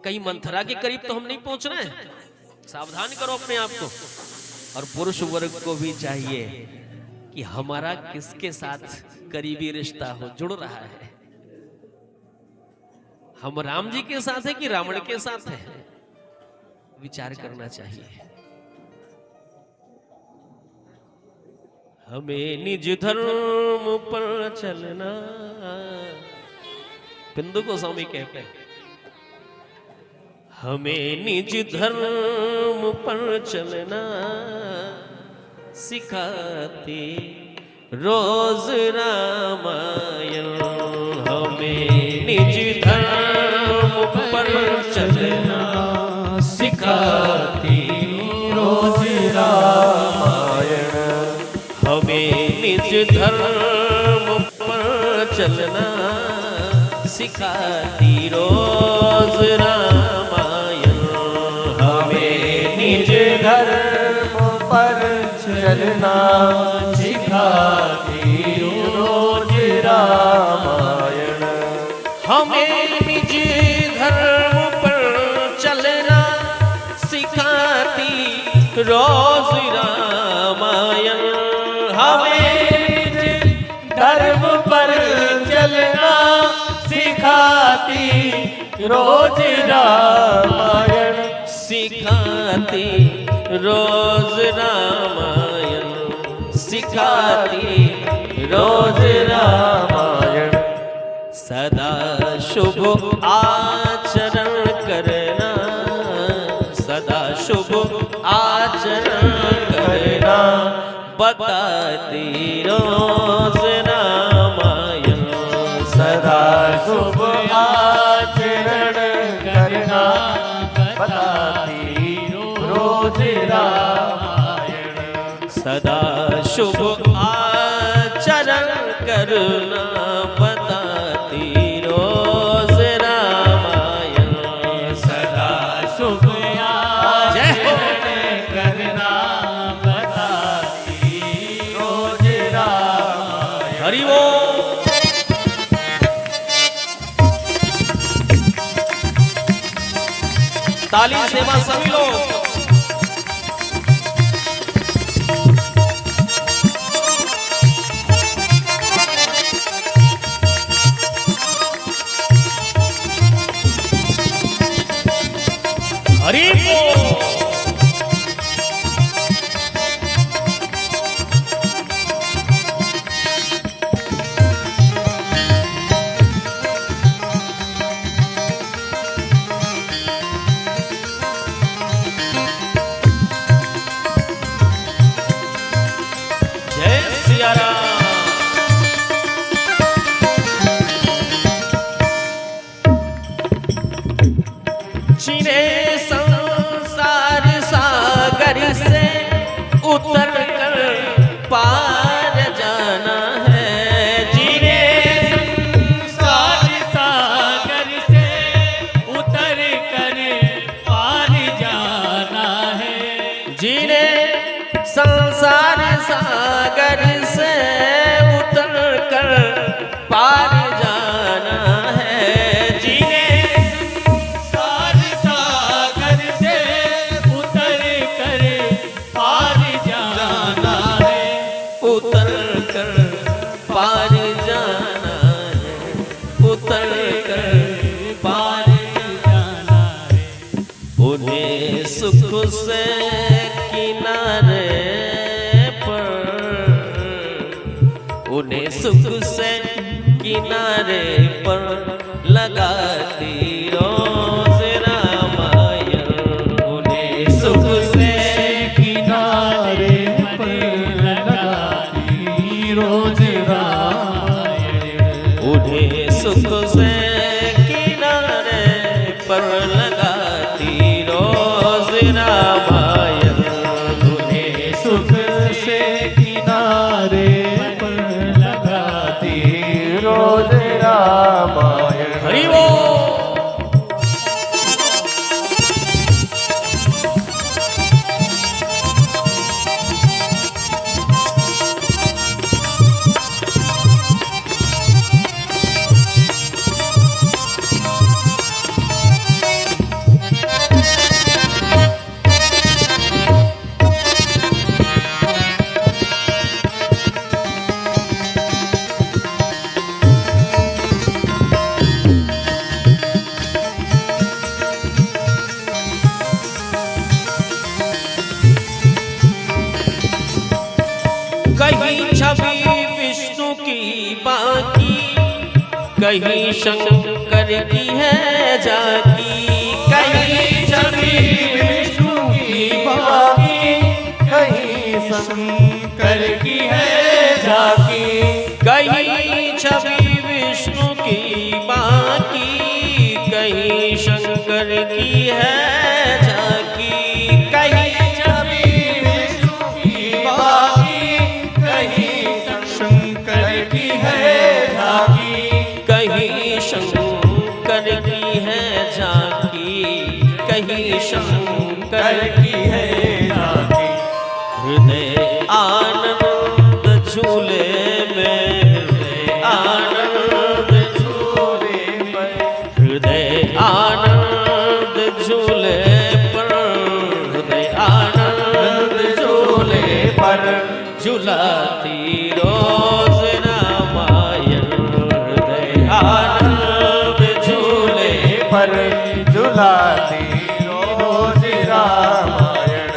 कहीं मंथरा के करीब तो हम नहीं पहुंच रहे हैं। सावधान करो अपने आप को। और पुरुष वर्ग को भी चाहिए कि हमारा किसके साथ करीबी रिश्ता हो, जुड़ रहा है। हम राम जी के साथ है कि रावण के साथ है, विचार करना चाहिए। हमें निज धर्म पर चलना, बिंदु गोस्वामी कहते हैं, हमें निज धर्म पर चलना सिखाती रोज रामायण। हमें निज धर्म पर चलना सिखाती रोज रामायण। हमें निज धर्म पर चलना सिखाती रोज रामायण। हमें निज धर्म पर चलना सिखाती रोज रामायण। हमें निज धर्म पर चलना सिखाती रोज रामायण। हमें निज धर्म पर चलना सिखाती रोज रामायण। सिखाती रोज रामायण, सिखाती रोज रामायण। सदा शुभ आचरण करना, सदा शुभ आचरण करना बताती रोज रामायण। सदा शुभ आचरण करना बताती रोज रामायण। सदा शुभ आचरण करना बताती रोज रामायण। सदा शुभ आचरण करना बताती रोज रामायण। हरि बोल। ताली सेवा सभी लोग। हरि बोल। जय सिया राम। जिन्हें संसार सागर से उतर कर पार जाना है, जिन्हें संसार सागर से उतर कर पार जाना है। जिन्हें संसार सागर से उतर कर पार जाना है, जिन्हें संसार सागर से उतर कर पार जाना है। उतर कर पार जाना है, उतर कर पार जाना है। उन्हें सुख से किनारे पर, उन्हें सुख से किनारे पर लगाती रोज रामायण। उन्हें सुख से किनारे पर लगाती रोज रामायण। उन्हें सुख से किनारे पर लगाती रोज रामायण। उन्हें सुख से किनारे पर लगाती रोज रामायण। हरि बोल। कहीं छवि विष्णु की बाकी, कहीं शंकर की है जाकी। कहीं छवि विष्णु की बाकी, कहीं शंकर की है झाकी। कहीं छवि विष्णु की बाकी, कहीं शंकर की है झाकी। कहीं छवि विष्णु की बाकी, कहीं शंकर की है झाकी। कहीं शंकर की है झाकी, कहीं शंकर की है झाकी। हृदय आनंद झूले में, हृदय आनंद झूले में, हृदय आनंद झूले पर, हृदय आनंद झूले पर झुलाती रोज रामायण। हृदय आनंद झूले पर झुलाती रोज रामायण।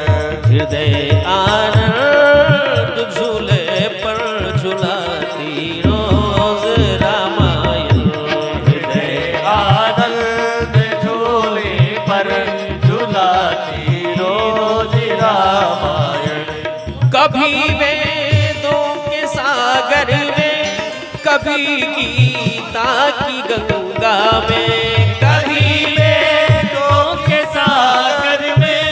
हृदय आनंद झूले पर झुलाती रोज रामायण। हृदय आनंद झूले पर झुलाती रोज रामायण। कभी वेदों के सागर में, कभी गीता की गंगा में। कभी वेदों के सागर में,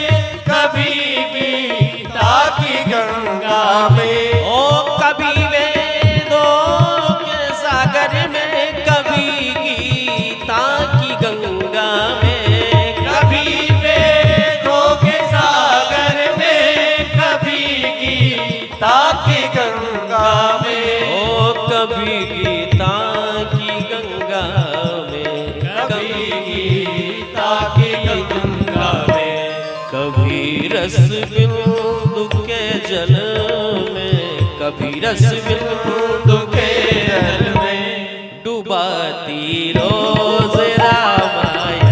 कभी गीता की गंगा में। ओ कभी वेदों के सागर में, कभी गीता की गंगा में। कभी वेदों के सागर में, कभी गीता की गंगा में। ओ कभी गीता की गंगा में, कभी गीता की गंगा रस बिंदु के जल में, कभी रस बिंदु के जल में डुबाती रोज रामायण,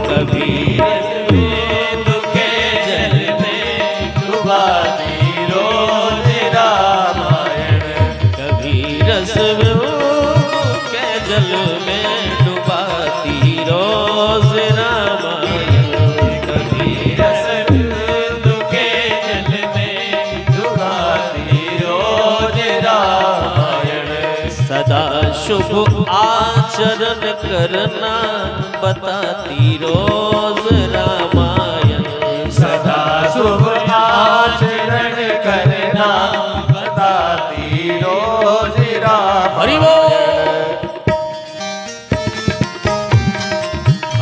कभी रस बिंदु के जल में डुबाती रोज रामायण, कभी रस बिंदु के जल में डुबाती रोज रामायण, कभी रस बिंदु के जल में डुबाती रोज रामायण। सदा शुभ आचरण करना बताती रोज रामायण, सदा शुभ आचरण करना बताती रोज रामायण। हरि बोल,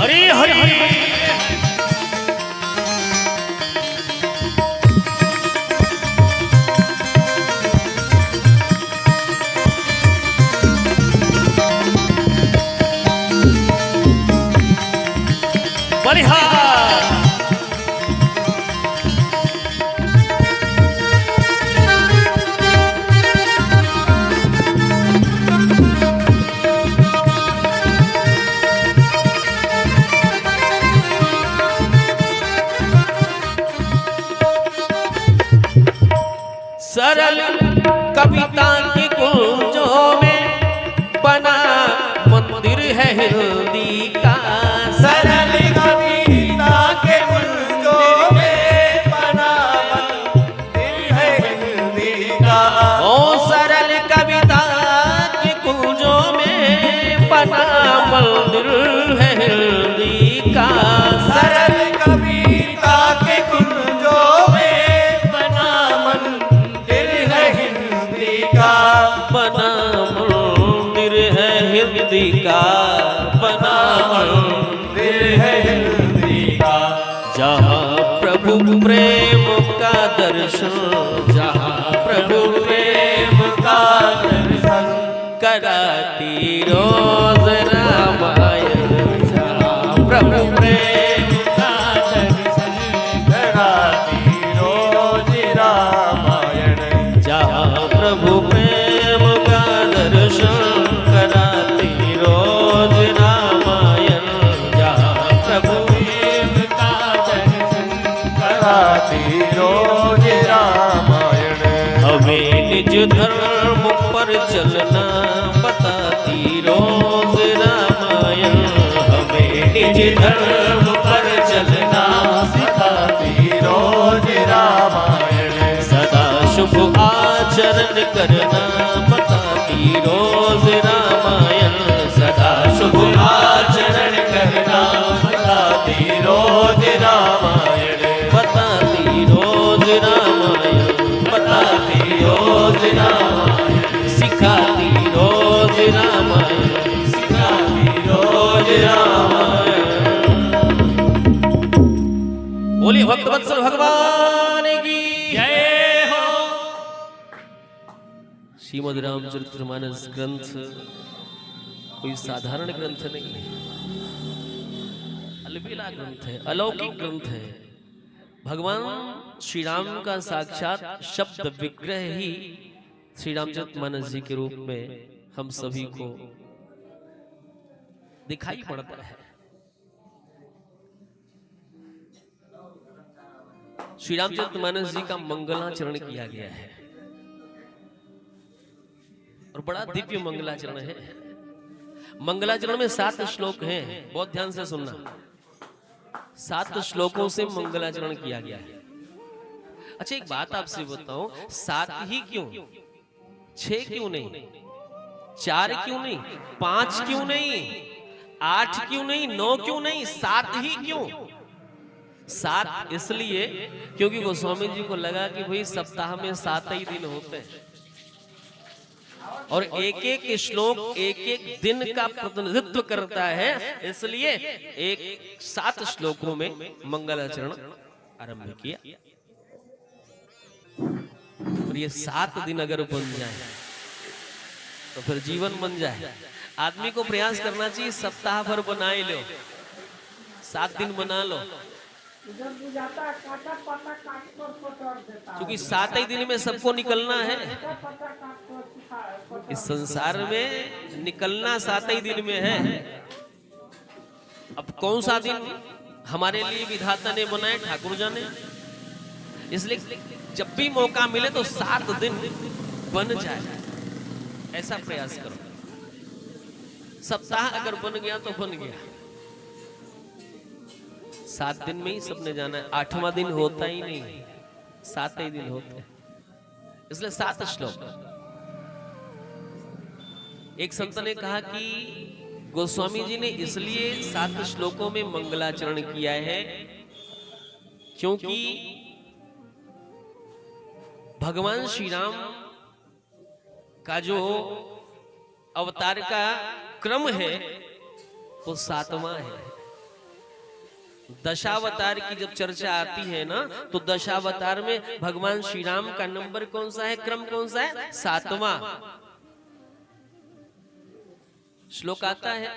हरि हरि हरि। बलिहार सरल कविता की कुंजों में बना मंदिर है हिंदी का, सरल कविता के कुंजों में बना मंदिर है हिंदी का। ओ सरल कविता की कुंजों में बना मंदिर है हिंदी का, सरल कविता के कुंजों में बना मंदिर है हिंदी का। बना मंदिर है हिंदी का, बना मंदिर है हिंदी का। जहाँ प्रभु प्रेम का दर्शन, जहाँ प्रभु प्रेम का दर्शन कराती रोज रामायण, जहाँ प्रभु प्रेम का दर्शन कराती रोज रामायण। जहाँ प्रभु प्रेम का दर्शन कराती रोज रामायण, जहाँ प्रभु प्रेम का दर्शन कराती रोज रामायण। हमें निज धर्म पर चलना बताती रोज रामायण, हमें निज धर्म पर चलना सिखाती रोज रामायण। सदा शुभ आचरण करना बताती रोज रामायण, सदा शुभ आचरण करना बताती रोज रामायण। बताती रोज रामायण, बताती रोज रामायण, सिखाती रोज रामायण, सिखाती रोज रामायण। बोलिए भक्तवत्सल भगवान की जय हो। श्रीमद् रामचरितमानस ग्रंथ कोई साधारण ग्रंथ नहीं है, अलबेला ग्रंथ है, अलौकिक ग्रंथ है। भगवान श्री राम का साक्षात शब्द विग्रह ही श्री रामचरितमानस जी के रूप में हम सभी को दिखाई पड़ता है। श्री रामचरितमानस जी का मंगलाचरण किया गया है और बड़ा दिव्य मंगलाचरण है। मंगलाचरण में 7 श्लोक हैं, बहुत ध्यान से सुनना। 7 श्लोकों से मंगलाचरण किया गया है। अच्छा एक बात आपसे बताऊं, 7 ही क्यों, 6 क्यों नहीं, 4 क्यों नहीं, 5 क्यों नहीं, 8 क्यों नहीं, 9 क्यों नहीं, 7 ही क्यों? 7 इसलिए क्योंकि गोस्वामी जी को लगा कि भाई सप्ताह में 7 ही दिन होते हैं और एक एक श्लोक एक एक दिन का प्रतिनिधित्व करता है, इसलिए एक 7 श्लोकों में मंगलाचरण आरंभ किया। और ये 7 दिन अगर बन जाए तो फिर जीवन बन जाए। आदमी को प्रयास करना चाहिए सप्ताह भर बना ही लो, 7 दिन बना लो, इधर बुझाता है काटा पत्ता काट कर पटक देता है। क्योंकि 7 ही दिन में सबको निकलना है। काटा पत्ता काट कर पटक इस संसार में निकलना 7 ही दिन में है। अब कौन सा दिन हमारे लिए विधाता ने बनाए, ठाकुर जाने। इसलिए जब भी मौका मिले तो 7 दिन बन जाए, ऐसा प्रयास करो। सप्ताह अगर बन गया तो बन गया, 7 दिन में ही सबने जाना है। 8वां दिन होता ही नहीं, 7 ही दिन होते हैं। इसलिए 7 श्लोक। एक संत ने कहा कि गोस्वामी जी ने इसलिए 7 श्लोकों में मंगलाचरण किया है क्योंकि भगवान श्री राम का जो अवतार का क्रम है वो 7वां है। दशावतार की जब चर्चा आती है ना, तो दशावतार में भगवान श्री राम का नंबर कौन सा है, क्रम कौन सा है, 7वां श्लोक आता है।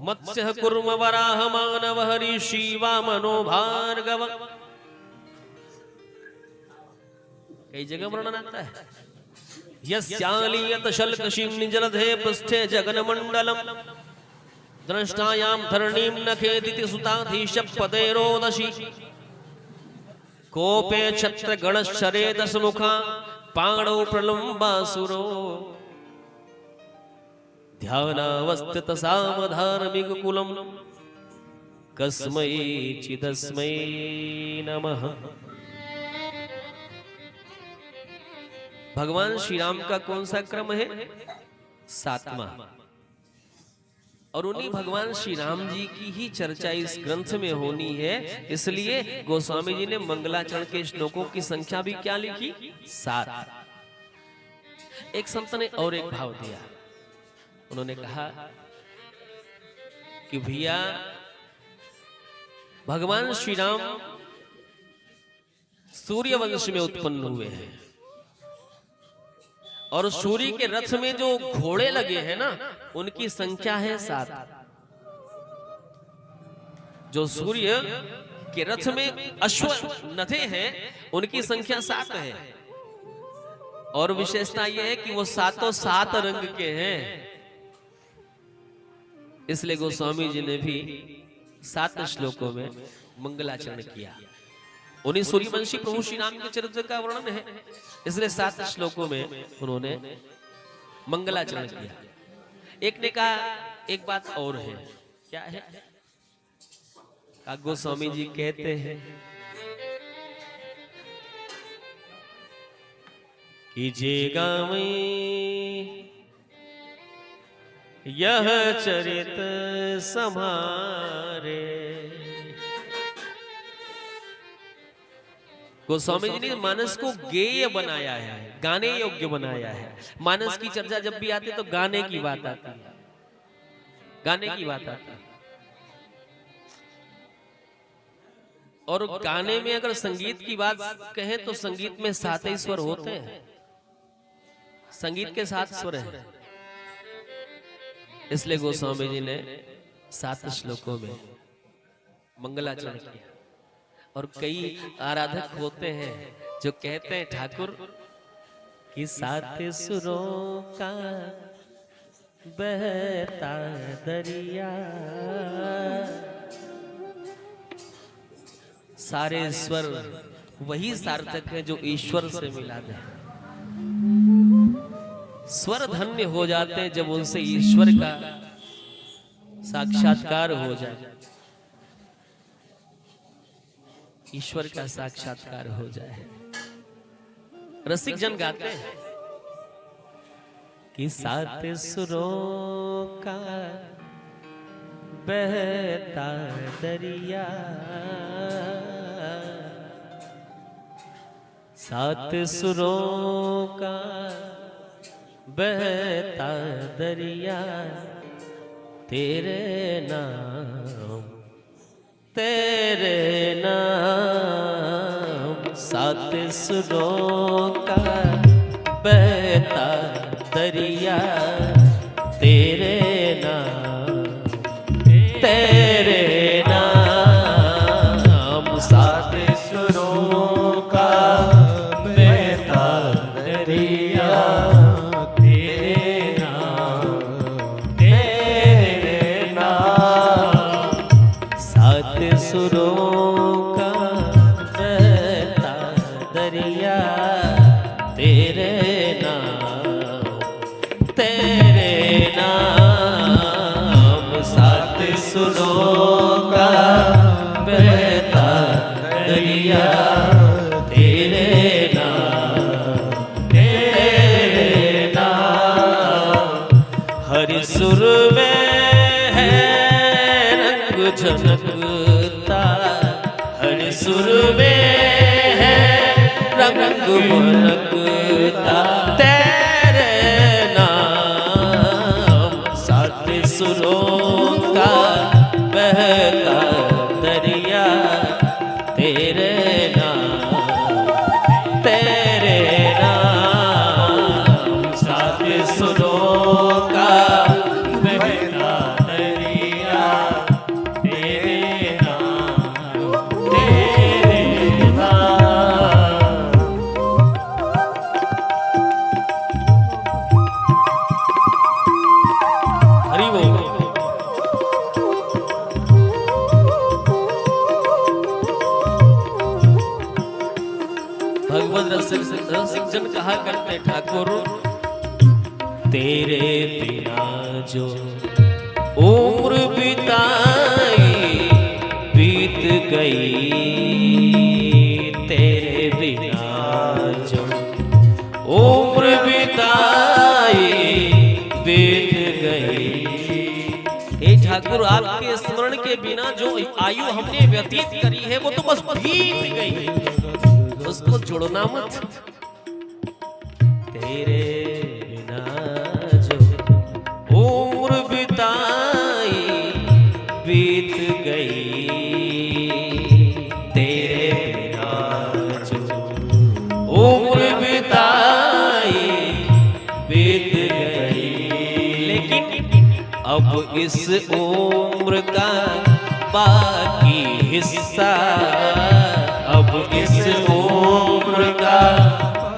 मत्स्य कुर्म वराह मानव ऋषि वामनो भार्गव, कई जगह वर्णन आता है। यस्यालीयत शल्कशिं जलधे पृष्ठे जगन मंडलम द्रष्टायाम धरणीं नखेदिति सुताधीश पदेरोदशी कोपे छत्र गणश्चरे दशमुखा पाणौ प्रलंबासुरो ध्यानावस्थित सावधार्मिक कुलम कस्मै चिदस्मै नमः। भगवान श्री राम का कौन सा क्रम है, 7वां। और उन्हीं भगवान श्री राम जी की ही चर्चा इस ग्रंथ में होनी है। इसलिए गोस्वामी जी ने मंगलाचरण के श्लोकों की संख्या भी क्या लिखी, 7। एक संत ने और एक भाव दिया। उन्होंने कहा कि भैया भगवान श्री राम सूर्य वंश में उत्पन्न हुए हैं और सूर्य के रथ में जो घोड़े लगे हैं ना, उनकी संख्या है 7। जो सूर्य के रथ में अश्व नथे हैं, उनकी संख्या 7 है। और विशेषता यह है कि वो 7 रंग के हैं। इसलिए गोस्वामी जी ने भी 7 श्लोकों में मंगलाचरण किया। उन्हीं सूर्यवंशी प्रभु श्री राम के चरित्र का वर्णन है, इसलिए 7 श्लोकों में उन्होंने मंगलाचरण किया। एक ने कहा एक बात और है, क्या है, गोस्वामी जी कहते हैं कि जे गावे यह चरित समारे। गोस्वामी जी ने मानस को गेय बनाया है, गाने योग्य बनाया है। मानस की चर्चा जब भी आती है तो गाने की बात आती है, गाने की बात आती है। और गाने में अगर संगीत की बात कहें तो संगीत में 7 ही स्वर होते हैं। संगीत के 7 स्वर हैं। इसलिए गोस्वामी जी ने 7 श्लोकों में मंगलाचरण किया। और कई आराधक होते हैं जो कहते हैं ठाकुर कि 7 सुरों का बहता दरिया। सारे स्वर वही सार्थक है जो ईश्वर से मिला दे। स्वर धन्य हो जाते हैं जब उनसे ईश्वर का साक्षात्कार हो जाए, ईश्वर का साक्षात्कार हो जाए। रसिक जन गाते हैं कि 7 सुरों का बहता दरिया, 7 सुरों का बहता दरिया, तेरे नाम 7 सुरों का बहता दरिया, तेरे नाम दरिया तेरे नाम सात सुरों का बहता दरिया तेरे नाम हर सुर में है रंग झनकता हर सुर में है रंग भनकता तेरे नाम सात सुरों का बहता दरिया तेरे नाम सात सुरों का बहता दरिया तेरे हरि बोल। भगवत रसिक जन कहा करते ठाकुर तेरे बिना जो उम्र बिताई बीत गई तेरे बिना जो उम्र बिताई बीत गई। हे ठाकुर आपके स्मरण के बिना जो आयु हमने व्यतीत करी है वो तो बस बीत गई उसको जोड़ना मत। तेरे बिना जो उम्र बिताई बीत गई तेरे बिना जो उम्र बिताई बीत गई। लेकिन अब इस उम्र का बाकी हिस्सा अब इस उम्र का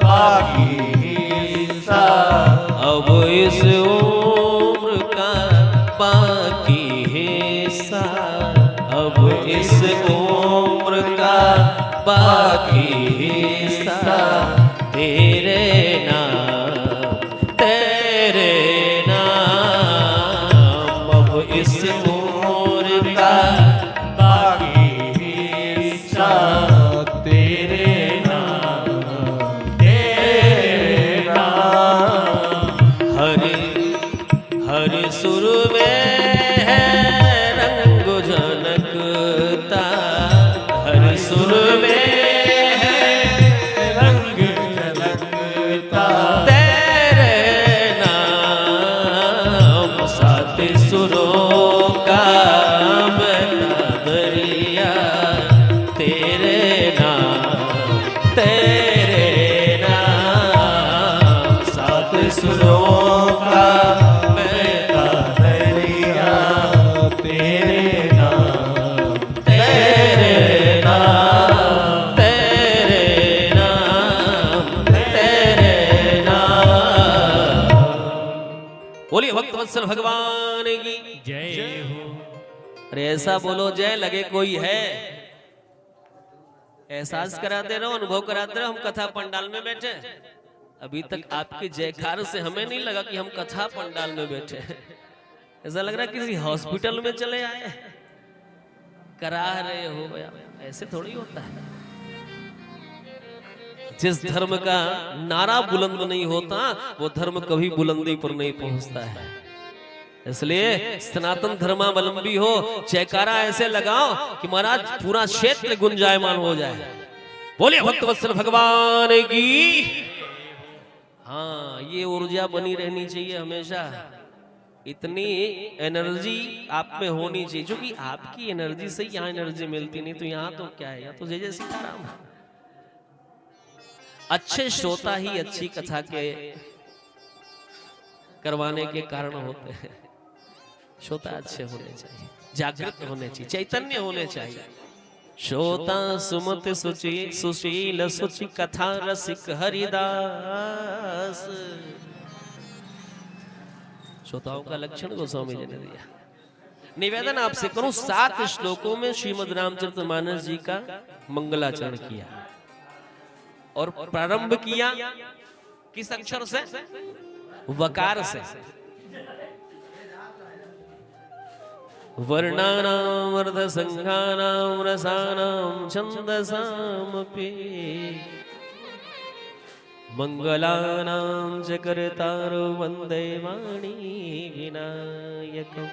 बाकी हिस्सा अब इस उम्र का बाकी हिस्सा अब इस उम्र का बाकी हिस्सा तेरे नाम अब इस उम्र का बाकी हिस्सा तेरे हर सुर में है रंग झनकता हर सुर में है रंग झलकता तेरे नाम सात सुरों का बहता दरिया तेरे नाम सात सुरों का बहता दरिया तेरे नाम बोलिए भक्त वत्सल भगवान की जय हो। अरे ऐसा बोलो जय लगे कोई है। एहसास कराते रहो अनुभव कराते रहो। हम कथा पंडाल में बैठे अभी तक आपके जयकार से हमें नहीं लगा कि हम कथा पंडाल में बैठे ऐसा लग रहा है किसी हॉस्पिटल में चले आए करा रहे हो यार। ऐसे थोड़ी होता है। जिस धर्म का नारा बुलंद नहीं होता वो धर्म कभी बुलंदी पर नहीं पहुंचता है। इसलिए सनातन धर्मावलंबी हो जयकारा ऐसे लगाओ कि महाराज पूरा क्षेत्र गुंजायमान हो जाए। बोलिए भक्त वत्सल भगवान की। हाँ ये ऊर्जा बनी रहनी चाहिए हमेशा। इतनी एनर्जी आप में होनी चाहिए जो कि आपकी एनर्जी से यहाँ एनर्जी मिलती नहीं तो यहाँ तो क्या है यहाँ तो जय जय सीताराम। अच्छे श्रोता ही अच्छी कथा के करवाने के कारण होते हैं। श्रोता अच्छे होने चाहिए जागृत होने चाहिए चैतन्य होने चाहिए। श्रोता सुमत सुचि सुशील सुचि कथा रसिक हरिदास। श्रोताओं का लक्षण गोस्वामी जी ने दिया। निवेदन आपसे करूं 7 श्लोकों में श्रीमद् रामचरितमानस जी का मंगलाचरण किया और प्रारंभ किया किस अक्षर से? वकार से। वर्णानाम अर्धसंघानाम रसानाम छंदसामपि मंगलानां च कर्तारो वंदे वाणी विनायकम्।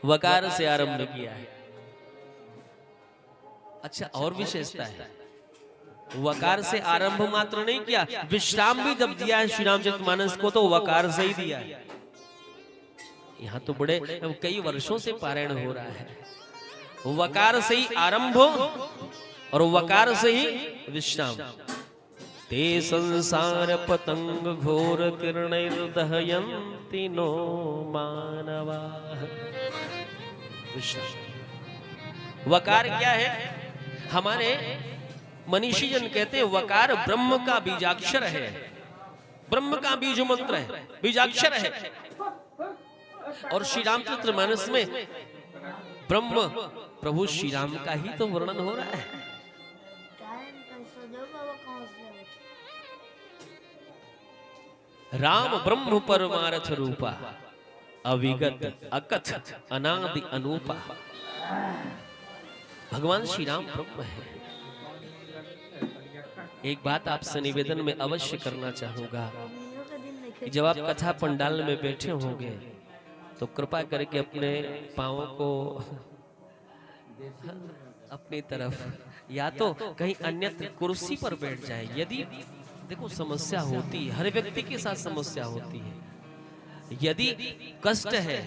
वकार से आरंभ किया है। अच्छा, और विशेषता है, वकार से आरंभ मात्र नहीं किया, विश्राम भी जब दिया है श्री रामचरितमानस को तो वकार से ही दिया है। यहाँ तो बड़े कई वर्षों से पारायण हो रहा है, वकार से ही आरंभ और वकार से ही विश्राम। ते संसार पतंग घोर किरणैर्दहयन्ति नो मानवाः। वकार क्या है? हमारे मनीषी जन कहते हैं वकार ब्रह्म का बीजाक्षर है, ब्रह्म का बीज मंत्र है, बीजाक्षर है। और श्री रामचरितमानस में ब्रह्म प्रभु श्री राम का ही तो वर्णन हो रहा है। राम ब्रह्म परमार्थ रूपा अविगत अकथ अनादि अनूपा। भगवान श्री राम ब्रह्म है। एक बात आपसे निवेदन में अवश्य करना चाहूंगा कि जब आप कथा पंडाल में बैठे होंगे तो कृपा करके अपने पांवों को अपनी तरफ या तो कहीं अन्यत्र कुर्सी पर बैठ जाए। यदि देखो समस्या होती है, हर व्यक्ति के साथ समस्या होती है। यदि कष्ट है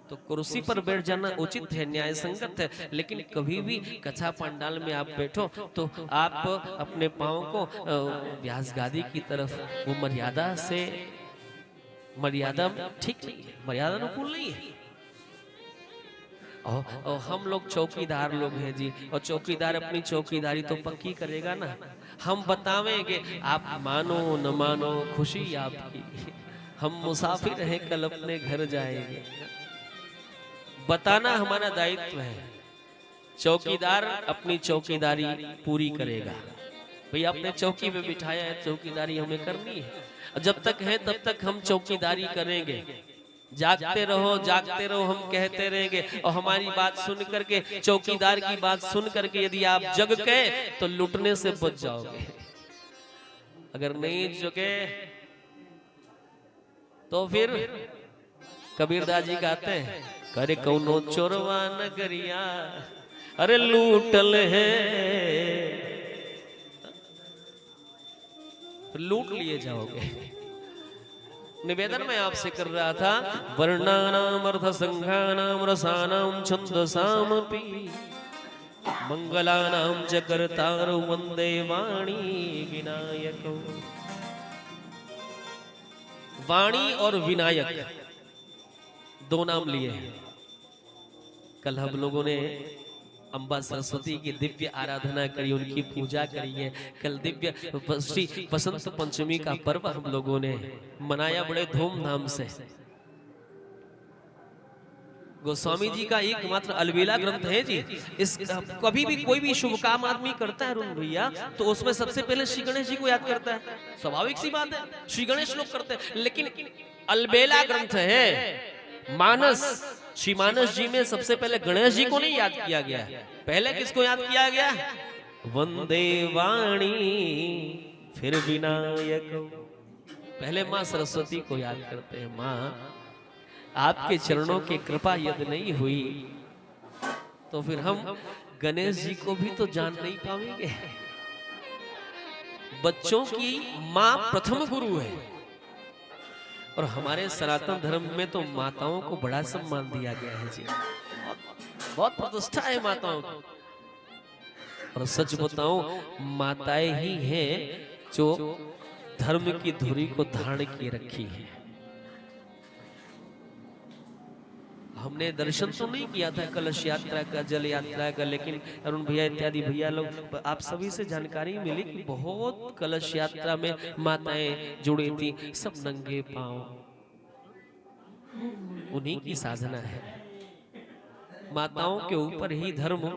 तो कुर्सी पर बैठ जाना उचित है, न्याय संगत है। लेकिन कभी भी कथा पंडाल में आप बैठो तो आप अपने पांव को व्यास गादी की तरफ, वो मर्यादा से, मर्यादा ठीक नहीं है, मर्यादा अनुकूल नहीं है। और हम लोग चौकीदार लोग हैं जी, और चौकीदार अपनी चौकीदारी तो पक्की करेगा ना। हम बतावेंगे, आप मानो न मानो खुशी आपकी, हम मुसाफिर हैं कल अपने घर जाएंगे। बताना हमारा दायित्व है। चौकीदार अपनी चौकीदारी पूरी करेगा। भैया अपने चौकी पे बिठाया है, चौकीदारी हमें करनी है। जब तक है तब तक हम चौकीदारी करेंगे। जागते रहो हम कहते रहेंगे। और हमारी बात सुन करके, चौकीदार की बात सुन करके यदि आप जग गए तो लुटने से बच जाओगे। अगर नहीं जगे तो फिर कबीरदास जी गाते हैं, करे कौनो चोरवा नगरिया अरे लूटल है, लूट लिए जाओगे। निवेदन में आपसे कर रहा था, वर्णानाम अर्धसंघानाम रसानाम छंदसामपि मंगलानाम च कर्तारो वंदे वाणी विनायको। वाणी और विनायक दो नाम लिए हैं। कल हम लोगों ने अम्बा सरस्वती की दिव्य आराधना करी, उनकी पूजा करी है। कल दिव्य श्री बसंत पंचमी का पर्व हम लोगों ने मनाया बड़े धूमधाम से। गोस्वामी जी का एकमात्र अलबेला ग्रंथ है जी। इस कभी भी कोई भी शुभ काम आदमी करता है रुन भैया, तो उसमें सबसे पहले श्री गणेश जी को याद करता है। स्वाभाविक सी बात है, श्री गणेश लोग करते हैं। लेकिन अलबेला ग्रंथ है मानस, श्री मानस जी में सबसे पहले गणेश जी को नहीं याद किया गया। पहले किसको याद किया गया? वंदे वाणी, फिर विनायक। पहले माँ सरस्वती को याद करते हैं। माँ आपके चरणों की कृपा यदि नहीं हुई तो फिर हम गणेश जी को भी तो जान नहीं पाएंगे। बच्चों की माँ प्रथम गुरु है, और हमारे सनातन धर्म में तो माताओं को बड़ा सम्मान दिया गया है जी। बहुत प्रतिष्ठा है माताओं की। और सच बताऊं, माताएं ही हैं जो धर्म की धुरी को धारण किए रखी है। हमने दर्शन तो नहीं किया था कलश यात्रा का, जल यात्रा का, लेकिन अरुण भैया इत्यादि भैया लोग, आप सभी से जानकारी मिली कि बहुत कलश यात्रा में माताएं जुड़ी थी, सब नंगे पांव। उन्हीं की साधना है। माताओं के ऊपर ही धर्म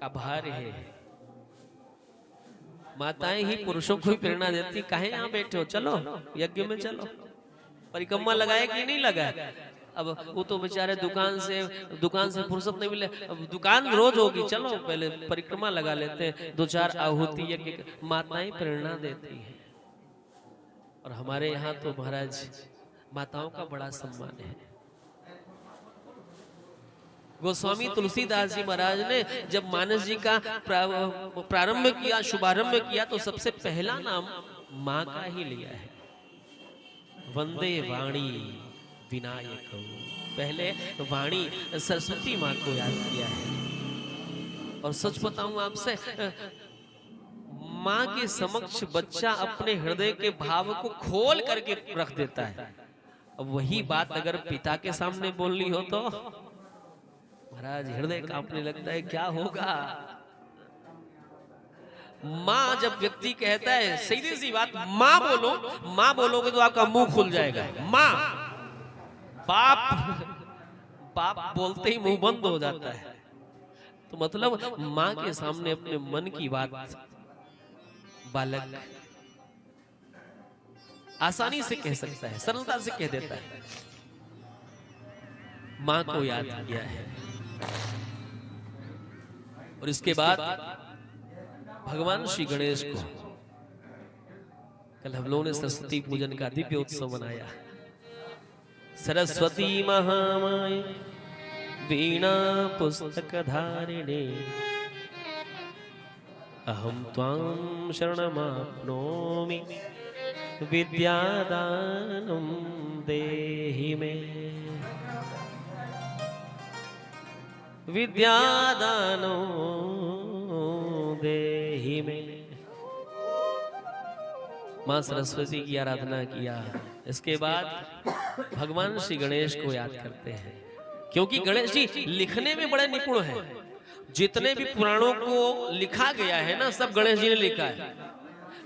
का भार है। माताएं ही पुरुषों को ही प्रेरणा देती, काहे यहाँ बैठे हो, चलो यज्ञ में चलो। परिक्रमा लगाए कि नहीं लगाए? अब वो तो बेचारे दुकान से फुर्सत नहीं मिले, अब दुकान रोज होगी, चलो पहले परिक्रमा लगा लेते हैं, 2-4 आहुति यज्ञ। माताएं प्रेरणा देती हैं। और हमारे यहाँ तो महाराज माताओं का बड़ा सम्मान है। गोस्वामी तुलसीदास जी महाराज ने जब मानस जी का प्रारंभ किया, शुभारंभ किया, तो सबसे पहला नाम माँ का ही लिया है। वंदे वाणी विनायक, पहले वाणी सरस्वती माँ को याद किया है। और सच बताऊं आपसे, माँ के समक्ष बच्चा अपने हृदय के भाव को खोल करके रख देता है। अब वही बात अगर पिता के सामने बोलनी हो तो महाराज हृदय कांपने लगता है, क्या होगा। माँ जब व्यक्ति कहता है, सीधी सी बात, माँ बोलो, माँ बोलोगे तो आपका मुंह खुल जाएगा। माँ, बाप बोलते ही मुंह बंद हो जाता है। तो मतलब माँ के सामने अपने मन की बात बालक आसानी से कह सकता है, सरलता से कह देता है। माँ को याद किया है। और इसके बाद भगवान श्री गणेश को, कल हम लोगों ने सरस्वती पूजन का दिव्य उत्सव मनाया। सरस्वती महामाय वीणा पुस्तक धारिणे अहं त्वां शरणमाप्नोमि विद्यादानं देहि मे, विद्यादानं देहि मे। मां सरस्वती की आराधना किया। इसके बाद भगवान श्री गणेश को याद करते हैं, क्योंकि गणेश जी लिखने में बड़े निपुण हैं। जितने भी पुराणों को लिखा गया है ना, सब गणेश जी ने लिखा है।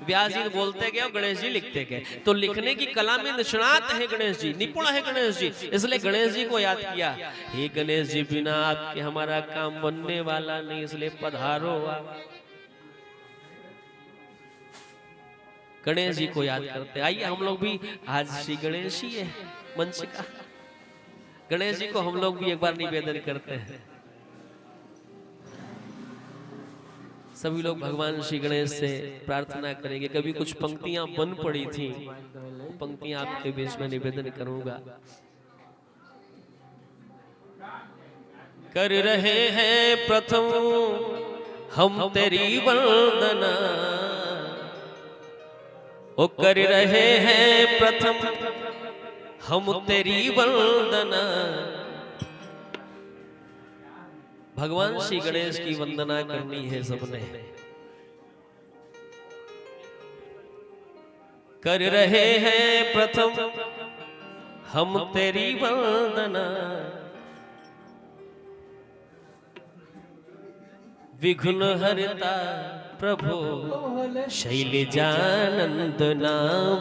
व्यास जी बोलते गए और गणेश जी लिखते गए। तो लिखने की कला में निष्णात है गणेश जी, निपुण है गणेश जी। इसलिए गणेश जी को याद किया। हे गणेश जी, बिना आपके हमारा काम बनने वाला नहीं, इसलिए पधारो आप। गणेश जी को याद करते। आइए हम लोग भी, आज श्री गणेश ही है मंच का, गणेश जी को हम लोग भी एक बार निवेदन करते हैं। सभी लोग भगवान श्री गणेश से प्रार्थना करेंगे। कभी कुछ पंक्तियां बन पड़ी थी, पंक्तियां आपके बीच में निवेदन करूंगा। कर रहे हैं प्रथम हम तेरी वंदना, ओ कर रहे हैं प्रथम हम तेरी वंदना। भगवान श्री गणेश की वंदना करनी है सबने। कर रहे हैं प्रथम हम तेरी वंदना, विघ्न हरता प्रभु शैलजानंदना,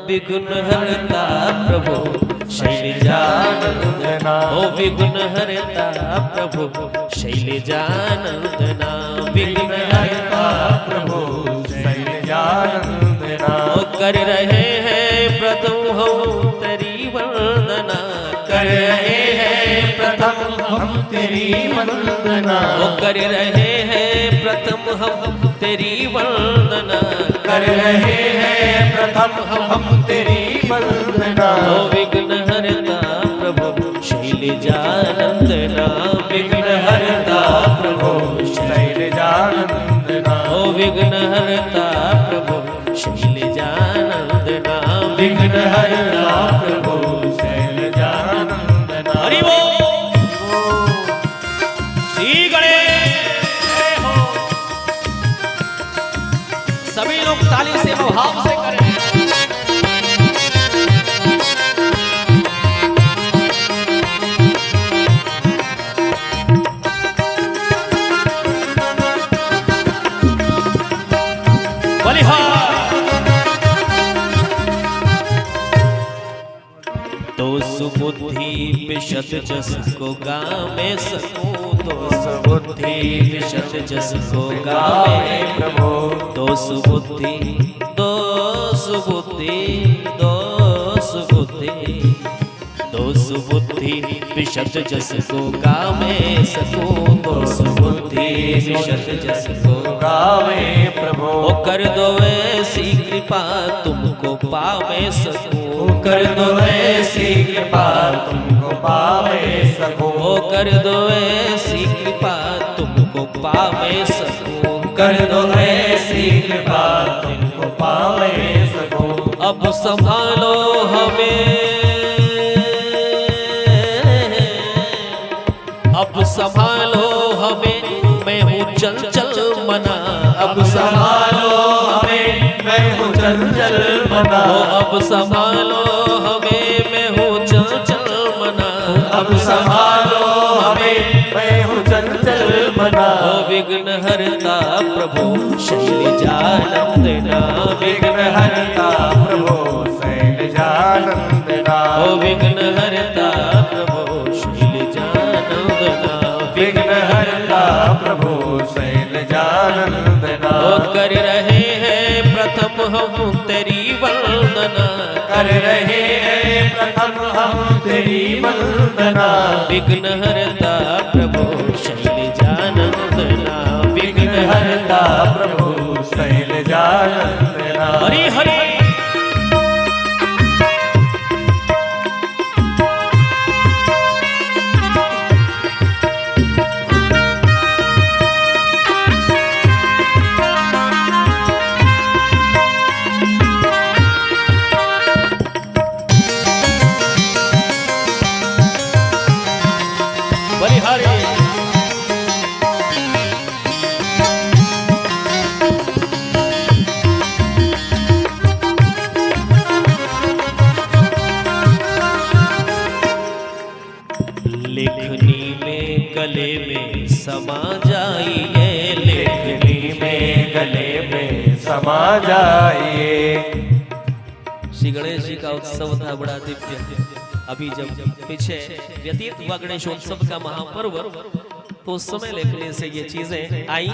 विघ्न हरता प्रभु शैलजानंदना, ओ विघ्न हरता प्रभु शैलजानंदना, विघ्न हरता प्रभु शैलजानंदना। ओ कर रहे हैं प्रथम हम तेरी वंदना, कर रहे हैं प्रथम हम तेरी वंदना, ओ कर रहे हैं प्रथम हम तेरी वंदना, कर रहे हैं प्रथम हम तेरी वंदना। ओ विघ्न हरता प्रभु शैलजानंदना, विघ्न हरता प्रभु शैलजानंदना, ओ विघ्न हरता प्रभु शैलजानंदना, विघ्न हरता प्रभु शैलजानंदना। हरि बोल। श्री गणेश हो। सभी लोग ताली से भाव से करें। तो सुबुद्धि पे शत जस को गा में सकूं, दोष बुद्धि विशद जस को गावे प्रभु दोष बुद्धि दोष बुद्धि दोष बुद्धि दोष बुद्धि विशद जस को गावे सको दोष बुद्धि विशद जस को गावे प्रभु कर दो ऐसी कृपा तुमको पावे सकूं कर दो ऐसी कृपा तुमको पावे सकूं कर दो ऐसी कृपा तुमको पावे सकूं कर दो ऐसी कृपा तुमको पावे सकूं अब संभालो हमें अब संभालो हमें मैं हूँ चंचल मना अब संभालो हमें मैं हूँ चंचल मना अब संभालो हमें मैं हूँ चंचल मना अब संभालो हमें मैं हूँ चंचल मना विघ्न हरता प्रभु शैलजानंदना विघ्न हरता प्रभु शैलजानंदना विघ्न हरता प्रभु शैलजानंदना विघ्न हरता प्रभु शैलजानंदना कर रहे हैं प्रथम हम तेरी वंदना कर रहे हैं प्रथम हम तेरी वंदना विघ्न हरता प्रभु शैलजानंदना विघ्न हरता प्रभु शैलजानंदना हरि हरि बलिहारी लेखनी में गले में समा जाइए लेखनी में गले में समा जाइए श्री गणेश जी का उत्सव था बड़ा दिव्य अभी जब पीछे व्यतीत हुआ गणेशोत्सव का महापर्व तो उस समय लेखनी से ये चीजें आई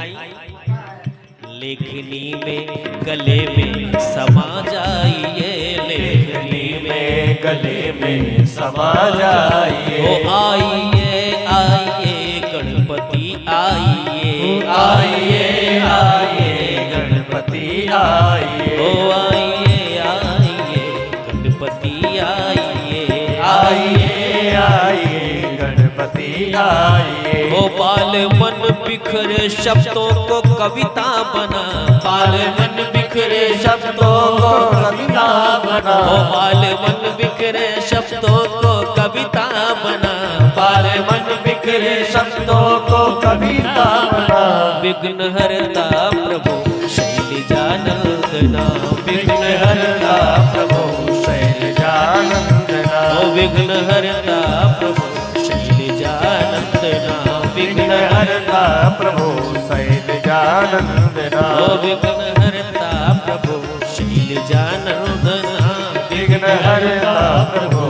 लेखनी में गले में समा जाइए लेखनी में गले में समा जाइए ओ आइए आइए गणपति आइए आइए आइए गणपति आइए ओ आइए आइए गणपति आइए आइए आइए गणपति आइए ओ बाल मन बिखरे शब्दों को कविता बना बाल मन बिखरे शब्दों को कविता बना ओ बाल मन बिखरे शब्दों को कविता बना बाल मन बिखरे शब्दों को कविता बना विघ्न हरता प्रभु शैलजानंदना विघ्न हरता प्रभु शैलजानंदना ओ विघ्न हरता प्रभु शैलजानंदना विघ्न हरता प्रभु शैलजानंदना ओ विघ्न हरता प्रभु शैलजानंदना विघ्न हरता प्रभु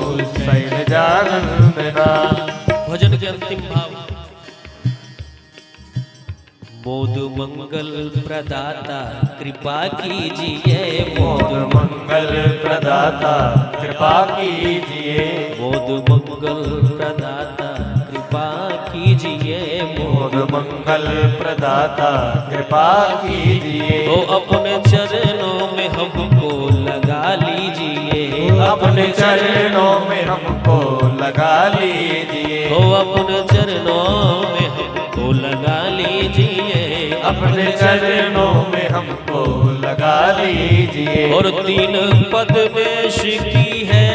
शैलजानंदना भजन के अंतिम भाव मोद मंगल प्रदाता कृपा कीजिए मोद मंगल प्रदाता कृपा कीजिए मोद मंगल प्रदाता कृपा कीजिए मोद मंगल प्रदाता कृपा कीजिए तो अपने चरणों में हमको लगा लीजिए अपने चरणों में हमको लगा लीजिए तो अपने चरणों में हमको लगा लीजिए अपने चरणों में हमको लगा लीजिए और तीन पद में शिकी है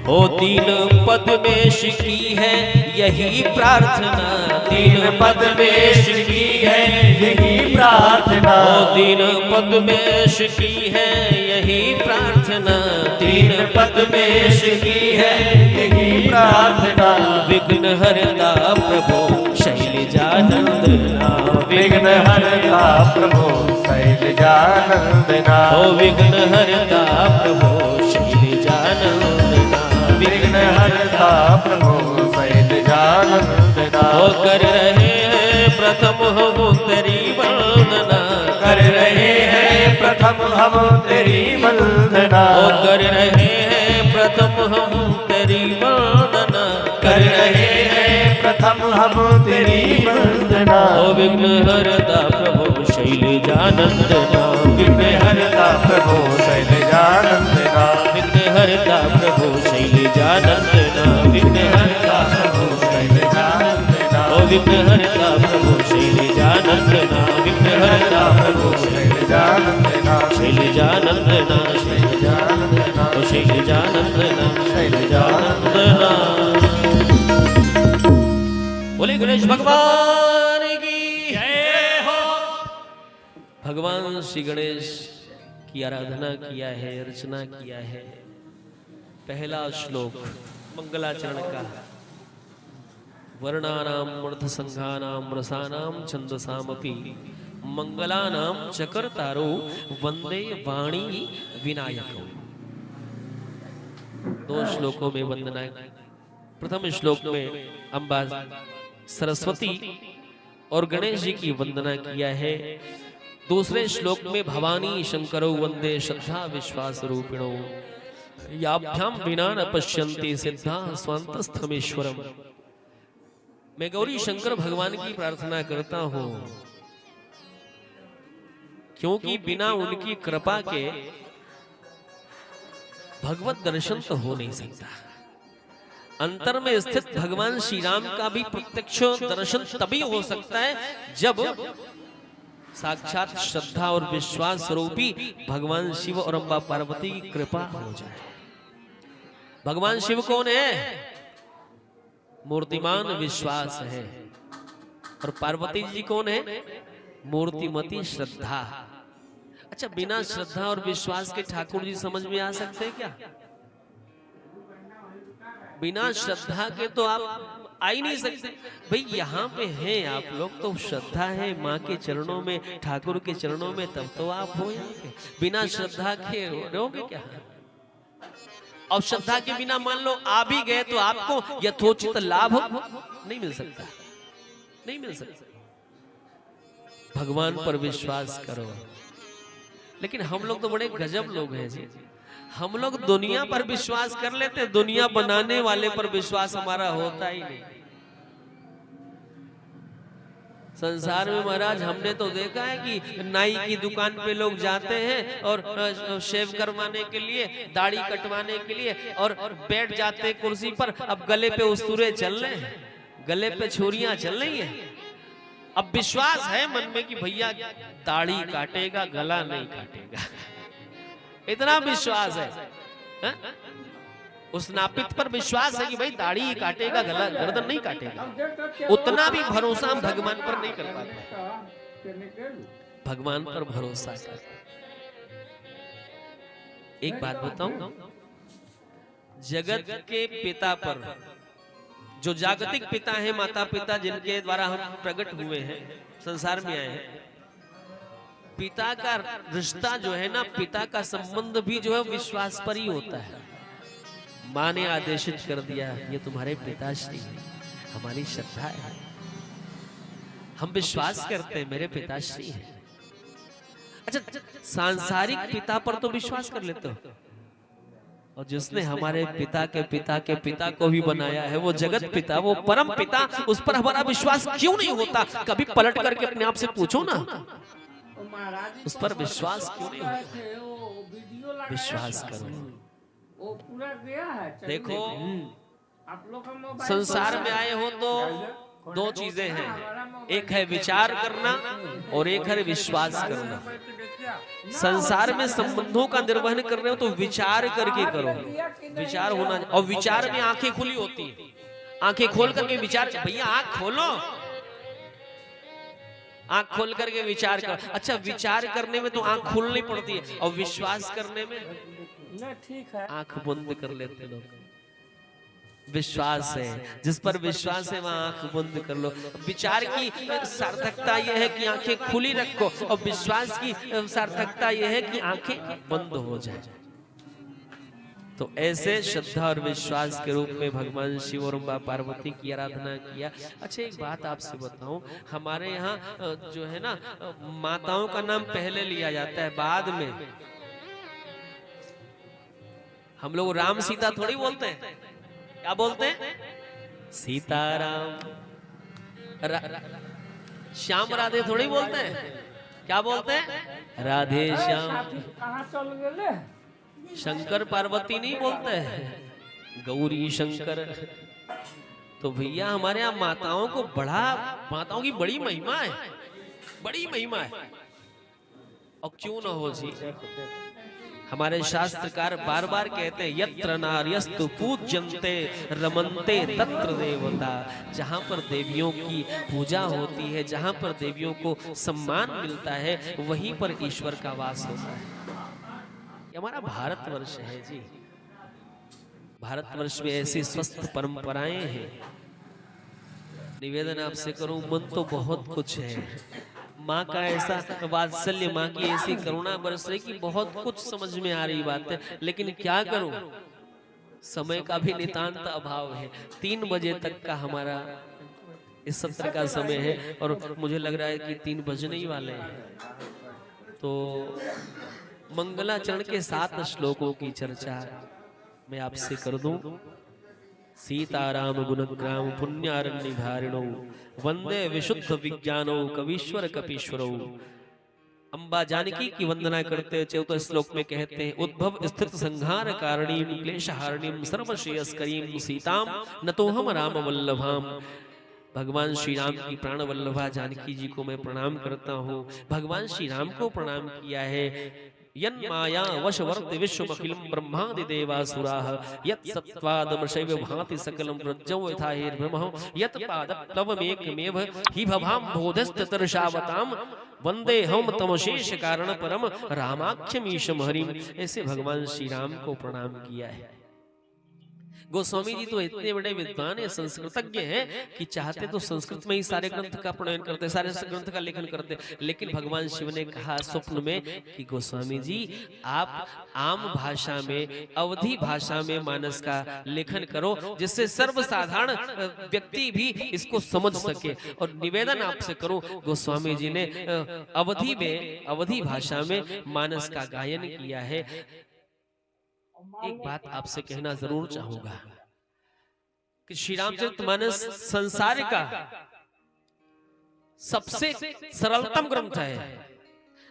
ओ तीन पद में शिकी है यही प्रार्थना तीन पद में शिकी है यही प्रार्थना ओ तीन पद में शिकी है यही प्रार्थना तीन पद में शिकी है यही प्रार्थना विघ्न हरता प्रभु शैलजानंदना विघ्न हरता प्रभु शैलजानंदना ओ विघ्न हरता प्रभु शैलजानंदना विघ्न हरता प्रभु शैलजानंदना। ओ कर रहे हैं प्रथम हम तेरी वंदना, कर रहे हैं प्रथम हम तेरी वंदना। ओ कर रहे हैं प्रथम हम तेरी वंदना, कर रहे हैं प्रथम हम तेरी वंदना। ओ विघ्न हरता प्रभु शैलजानंदना, विघ्न हरता प्रभु शैलजानंदना। विघ्न हरता प्रभु शैलजानंदना, विघ्न हरता प्रभु शैलजानंदना। ओ विघ्न हरता प्रभु शैलजानंदना, विघ्न हरता प्रभु शैलजानंदना। शैलजानंदना, शैलजानंदना। ओ शैलजानंदना, शैलजानंदना। बोले गणेश भगवान की जय हो। भगवान श्री गणेश की आराधना किया है, अर्चना किया है। पहला श्लोक मंगलाचरण का, वर्णानाम मूर्धसंघानाम रसानाम छंदसामपि मंगलानाम चकर्तारो वंदे वाणी विनायको। दो श्लोकों में वंदना। प्रथम श्लोक में अम्बा सरस्वती और गणेश जी की वंदना किया है। दूसरे श्लोक में भवानी शंकरो वंदे श्रद्धा विश्वास रूपिणो याभ्याम विना न पश्यन्ति सिद्धा स्वांतस्थमेश्वरम। मैं गौरी शंकर भगवान की प्रार्थना करता हूं, क्योंकि बिना उनकी कृपा के भगवत दर्शन तो हो नहीं सकता। अंतर में स्थित भगवान श्री राम का भी प्रत्यक्ष दर्शन तभी हो सकता है जब साक्षात श्रद्धा और विश्वास स्वरूपी भगवान शिव और अम्बा पार्वती की कृपा हो जाए। भगवान शिव कौन है? मूर्तिमान विश्वास है। और पार्वती जी कौन है? मूर्तिमती श्रद्धा। अच्छा, बिना श्रद्धा और विश्वास के ठाकुर जी समझ में आ सकते हैं क्या? बिना श्रद्धा के तो आप आ ही नहीं सकते। भाई यहाँ पे हैं आप लोग, तो श्रद्धा है माँ के चरणों में, ठाकुर के चरणों में, तब तो आप हो यहाँ पे। बिना श्रद्धा के रहोगे क्या? और श्रद्धा के बिना मान लो आ भी गए तो आपको यथोचित लाभ नहीं मिल सकता, नहीं मिल सकता। भगवान पर विश्वास करो। लेकिन हम लोग तो बड़े गजब लोग हैं जी। हम लोग दुनिया पर विश्वास कर लेते, दुनिया बनाने वाले पर विश्वास हमारा होता ही नहीं। संसार में महाराज हमने तो देखा है कि नाई की दुकान पे लोग जाते हैं और शेव करवाने के लिए, दाढ़ी कटवाने के लिए, और बैठ जाते हैं कुर्सी पर। अब गले पे उस्तुरे चल रहे हैं, गले पे छुरियां चल रही हैं। अब विश्वास है मन में कि भैया दाढ़ी काटेगा, गला नहीं काटेगा। इतना विश्वास है, हा? उस नापित पर विश्वास है कि भाई दाढ़ी काटेगा, गला गर्दन नहीं काटेगा। उतना भी भरोसा हम भगवान पर नहीं कर पाते। भगवान पर भरोसा कर। एक बात बताऊं, जगत के पिता पर, जो जागतिक पिता है, माता पिता जिनके द्वारा हम प्रकट हुए हैं, संसार में आए हैं, पिता का रिश्ता जो है ना, पिता का संबंध भी जो है विश्वास पर ही होता है। माँ ने आदेशित कर दिया ये तुम्हारे पिताश्री हैं, हमारी श्रद्धा है, हम विश्वास करते हैं मेरे पिताश्री हैं। अच्छा, सांसारिक पिता पर तो विश्वास कर लेते हो, और जिसने हमारे पिता के पिता के पिता को भी बनाया है, वो जगत पिता, वो परम पिता, उस पर हमारा विश्वास क्यों नहीं होता? कभी पलट करके अपने आप से पूछो ना, उस पर विश्वास क्यों नहीं होता? विश्वास करो। वो पूरा गया है। देखो, आप लोग का मोबाइल संसार में आए हो तो दो चीजें हैं, एक है विचार करना और एक है विश्वास करना। संसार में संबंधों का निर्वहन कर रहे हो तो विचार करके करो, विचार होना। और विचार में आंखें खुली होती है, आंखें खोल करके विचार। भैया आंख खोलो, आंख खोल करके विचार कर। अच्छा, विचार करने में तो आंख खोलनी पड़ती है, और विश्वास करने में ठीक है, आंख बंद कर लेते लोग। विश्वास है, जिस पर विश्वास है वहां आंख बंद कर लो। विचार की सार्थकता यह है कि आंखें खुली रखो, और विश्वास की सार्थकता यह है कि आंखें बंद हो जाए। तो ऐसे श्रद्धा और विश्वास के रूप में भगवान शिव और मां पार्वती की आराधना किया। अच्छा एक बात आपसे बताऊं, हमारे यहाँ जो है ना माताओं का नाम पहले लिया जाता है बाद में। हम लोग राम सीता थोड़ी बोलते हैं, क्या बोलते हैं? सीताराम। श्याम राधे थोड़ी बोलते हैं, क्या बोलते हैं? राधे श्याम। कहाँ चल गए? शंकर पार्वती नहीं बोलते हैं, गौरी शंकर। तो भैया हमारे यहाँ माताओं को माताओं की बड़ी महिमा है, बड़ी महिमा है। और क्यों ना हो जी, हमारे शास्त्रकार बार बार कहते हैं यत्र नार्यस्तु पूज्यन्ते रमन्ते तत्र देवता। जहां पर देवियों की पूजा होती है, जहां पर देवियों को सम्मान मिलता है, वहीं पर ईश्वर का वास होता है। ये हमारा भारतवर्ष है जी। भारतवर्ष में ऐसी स्वस्थ परंपराएं हैं। निवेदन आपसे करूं, मन तो बहुत कुछ है, माँ का ऐसा वात्सल्य, माँ की ऐसी करुणा बरस रही कि बहुत कुछ समझ में आ रही बात है, लेकिन क्या करूं, समय का भी नितांत अभाव है। 3 बजे तक का हमारा इस सत्र का समय है और मुझे लग रहा है कि 3 बजने ही वाले हैं। तो मंगलाचरण के 7 श्लोकों की चर्चा मैं आपसे कर दूं। सीताराम गुणग्राम पुण्यारण्य धारिणो वंदे विशुद्ध विज्ञानो कवीश्वर कपीश्वरो। अंबा जानकी की वंदना करते 14 श्लोक में कहते हैं उद्भव स्थित संहार कारणीम क्लेशहारणीम सर्वश्रेयस्करीम सीताम नतोहम राम वल्लभाम। भगवान श्री राम की प्राण वल्लभा जानकी जी को मैं प्रणाम करता हूँ। भगवान श्री राम को प्रणाम किया है। यन् माया वशवर्ति विश्वमखिलं ब्रह्मादि देवासुराः यत् सत्त्वादमशैव भाति सकलं रज्जौ यथा हेर्ब्रह्मः यत् पादप्लवमेकमेव हि भवां बोधस्ततर्षावतां वंदे हम तमशेष कारण परम रामाख्यमीशम हरिम। ऐसे भगवान श्री राम को प्रणाम किया है। गोस्वामी जी तो इतने बड़े विद्वान है, संस्कृतज्ञ हैं कि चाहते तो संस्कृत में ही सारे ग्रंथ का प्रणयन करते, सारे ग्रंथ का लेखन करते, लेकिन भगवान शिव ने कहा स्वप्न में कि गोस्वामी जी आप आम भाषा में, अवधी भाषा में मानस का लेखन करो, जिससे सर्वसाधारण व्यक्ति भी इसको समझ सके। और निवेदन आपसे करो, गोस्वामी जी ने अवधी भाषा में मानस का गायन किया है। एक बात आपसे कहना जरूर चाहूंगा कि श्री रामचरितमानस संसार का सबसे सरलतम ग्रंथ है।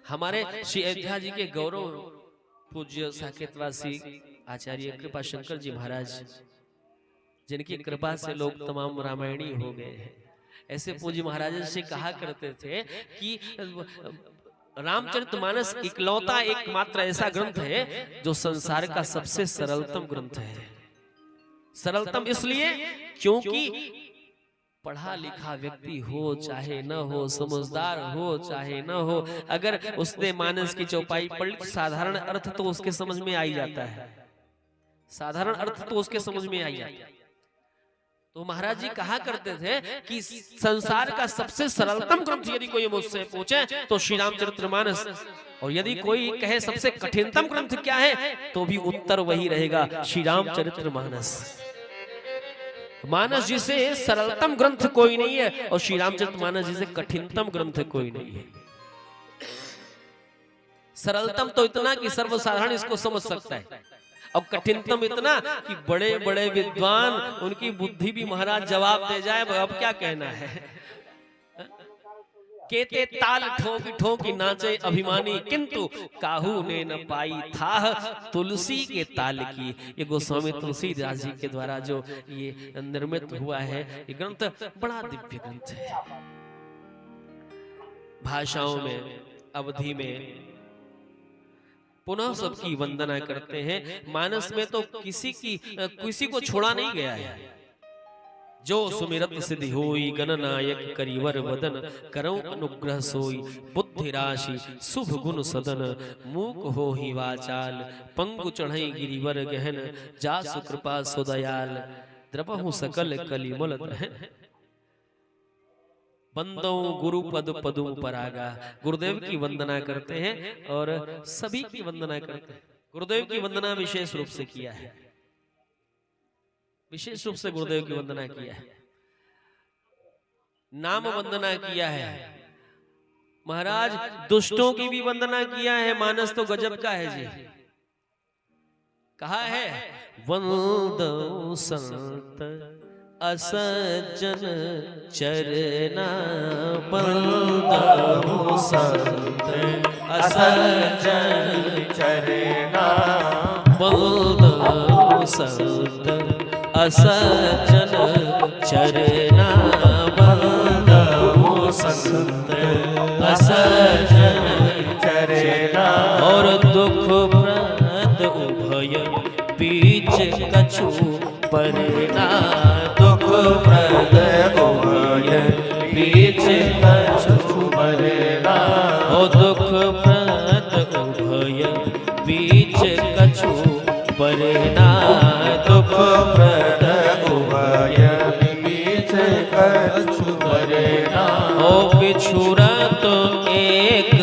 हमारे श्री अयोध्या जी के गौरव पूज्य साकेतवासी आचार्य कृपा शंकर जी महाराज, जिनकी कृपा से लोग तमाम रामायणी हो गए हैं, ऐसे पूज्य महाराज से कहा करते थे कि रामचरितमानस इकलौता एकमात्र ऐसा ग्रंथ है जो संसार का सबसे सरलतम ग्रंथ है। सरलतम इसलिए क्योंकि पढ़ा लिखा व्यक्ति हो चाहे न हो, समझदार हो चाहे न हो, अगर उसने मानस की चौपाई पढ़ ली, साधारण अर्थ तो उसके समझ में आ ही जाता है। साधारण अर्थ तो उसके समझ में आ ही जाता है। तो महाराज जी कहा करते थे कि संसार का सबसे सरलतम ग्रंथ यदि कोई मुझसे पूछे तो श्री रामचरितमानस, और यदि कोई कहे सबसे कठिनतम ग्रंथ क्या है तो भी उत्तर वही रहेगा, श्री रामचरितमानस। मानस जी से सरलतम ग्रंथ कोई नहीं है और श्री रामचरितमानस जी से कठिनतम ग्रंथ कोई नहीं है। सरलतम तो इतना कि सर्वसाधारण इसको समझ सकता है, और कठिनतम इतना कि बड़े बड़े विद्वान, उनकी बुद्धि भी महाराज जवाब दे जाए, अब क्या कहना है। केते ताल ठोक ठोक नाचे अभिमानी, किंतु काहू ने न पाई था तुलसी के ताल की। ये गोस्वामी तुलसीदास जी के द्वारा जो ये निर्मित हुआ है, ये ग्रंथ बड़ा दिव्य ग्रंथ है। भाषाओं में, अवधि में पुनः सबकी वंदना करते हैं। मानस में तो किसी को छोड़ा नहीं गया है। जो सुमिरत सिद्धि होई गणनायक करिवर वदन, करौ अनुग्रह सोई बुद्धि राशि शुभ गुण सदन, मूक हो ही वाचाल पंगु चढ़ई गिरिवर गहन, जासु कृपा सुदयाल द्रवहु सकल कलिमल दहन। बंदो गुरु पद पदुम परागा, गुरुदेव की वंदना करते हैं और सभी की वंदना करते हैं। गुरुदेव की वंदना विशेष रूप से किया है, विशेष रूप से गुरुदेव की वंदना किया है, नाम वंदना किया है। महाराज दुष्टों की भी वंदना किया है। मानस तो गजब का है जी। कहा है वंदो संत असज्जन चरना, वंदो संत असज्जन चरना, वंदो संत असज्जन चरना, वंदो संत असज्जन चरना। और दुख प्रद उभय बीच कछु परना, दुख प्रद उभय बीच कछु परना, ओ दुख प्रद उभय बीच कछु परना, दुख प्रद उभय बीच कछु परना। ओ बिछुरा तो एक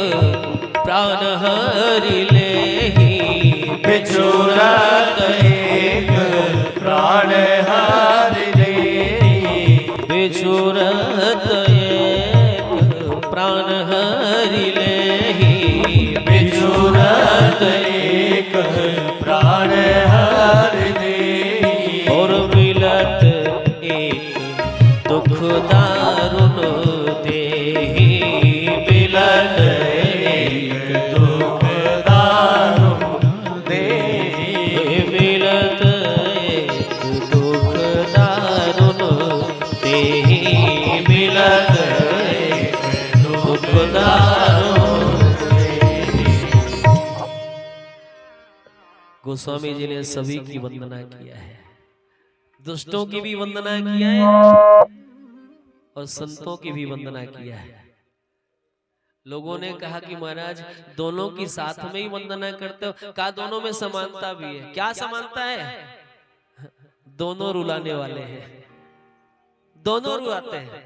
प्राण हरि लेहि, बिछुरत एक प्राण हरि लेहि, बिछुरत एक प्राण हरि लेहि, बिछुरत एक प्राण हरि लेहि। और मिलत एक दुख दारुण देहि, मिलत एक दुख दारुण देहि, मिलत एक दुख दारुण देहि, मिलत एक दुख दारुण। गोस्वामी जी ने सभी की वंदना किया है, दुष्टों की भी वंदना किया है और संतों की भी वंदना किया है। लोगों ने कहा कि महाराज दोनों की साथ में ही वंदना करते हो, कहा दोनों में समानता भी है। क्या समानता है? दोनों रुलाने वाले हैं, दोनों रुलाते हैं।